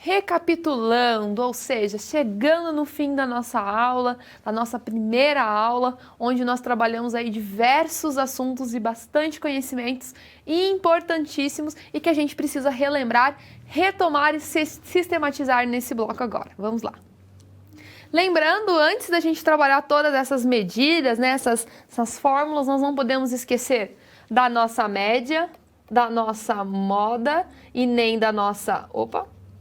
Recapitulando, ou seja, chegando no fim da nossa aula, da nossa primeira aula, onde nós trabalhamos aí diversos assuntos e bastante conhecimentos importantíssimos e que a gente precisa relembrar, retomar e sistematizar nesse bloco agora. Vamos lá. Lembrando, antes da gente trabalhar todas essas medidas, né, essas fórmulas, nós não podemos esquecer da nossa média, da nossa moda e nem da nossa...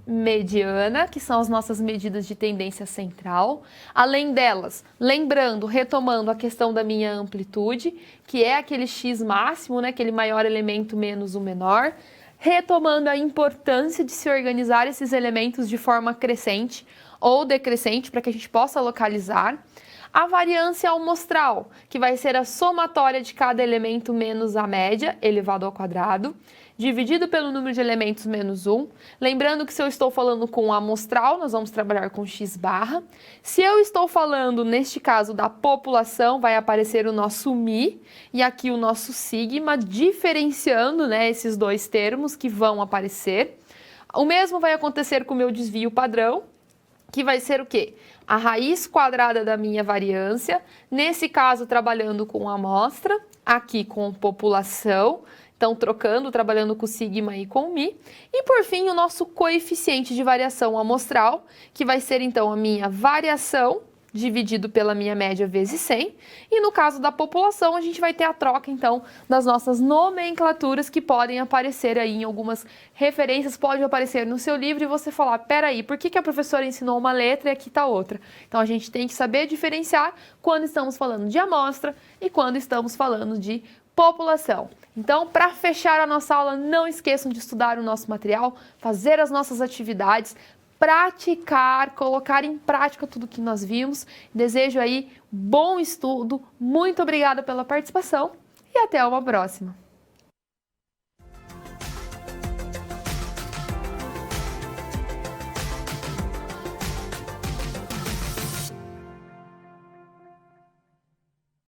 mediana, que são as nossas medidas de tendência central. Além delas, lembrando, retomando a questão da minha amplitude, que é aquele x máximo, né, aquele maior elemento menos o menor. Retomando a importância de se organizar esses elementos de forma crescente ou decrescente para que a gente possa localizar. A variância amostral, que vai ser a somatória de cada elemento menos a média, elevado ao quadrado, dividido pelo número de elementos menos 1. Lembrando que se eu estou falando com amostral, nós vamos trabalhar com x barra. Se eu estou falando, neste caso, da população, vai aparecer o nosso mi e aqui o nosso sigma, diferenciando, né, esses dois termos que vão aparecer. O mesmo vai acontecer com o meu desvio padrão, que vai ser o quê? A raiz quadrada da minha variância, nesse caso trabalhando com amostra, aqui com população, então trocando, trabalhando com sigma e com mi. E por fim, o nosso coeficiente de variação amostral, que vai ser então a minha variação dividido pela minha média vezes 100. E no caso da população, a gente vai ter a troca, então, das nossas nomenclaturas que podem aparecer aí em algumas referências, pode aparecer no seu livro e você falar, peraí, por que a professora ensinou uma letra e aqui está outra? Então, a gente tem que saber diferenciar quando estamos falando de amostra e quando estamos falando de população. Então, para fechar a nossa aula, não esqueçam de estudar o nosso material, fazer as nossas atividades, praticar, colocar em prática tudo que nós vimos. Desejo aí bom estudo, muito obrigada pela participação e até uma próxima.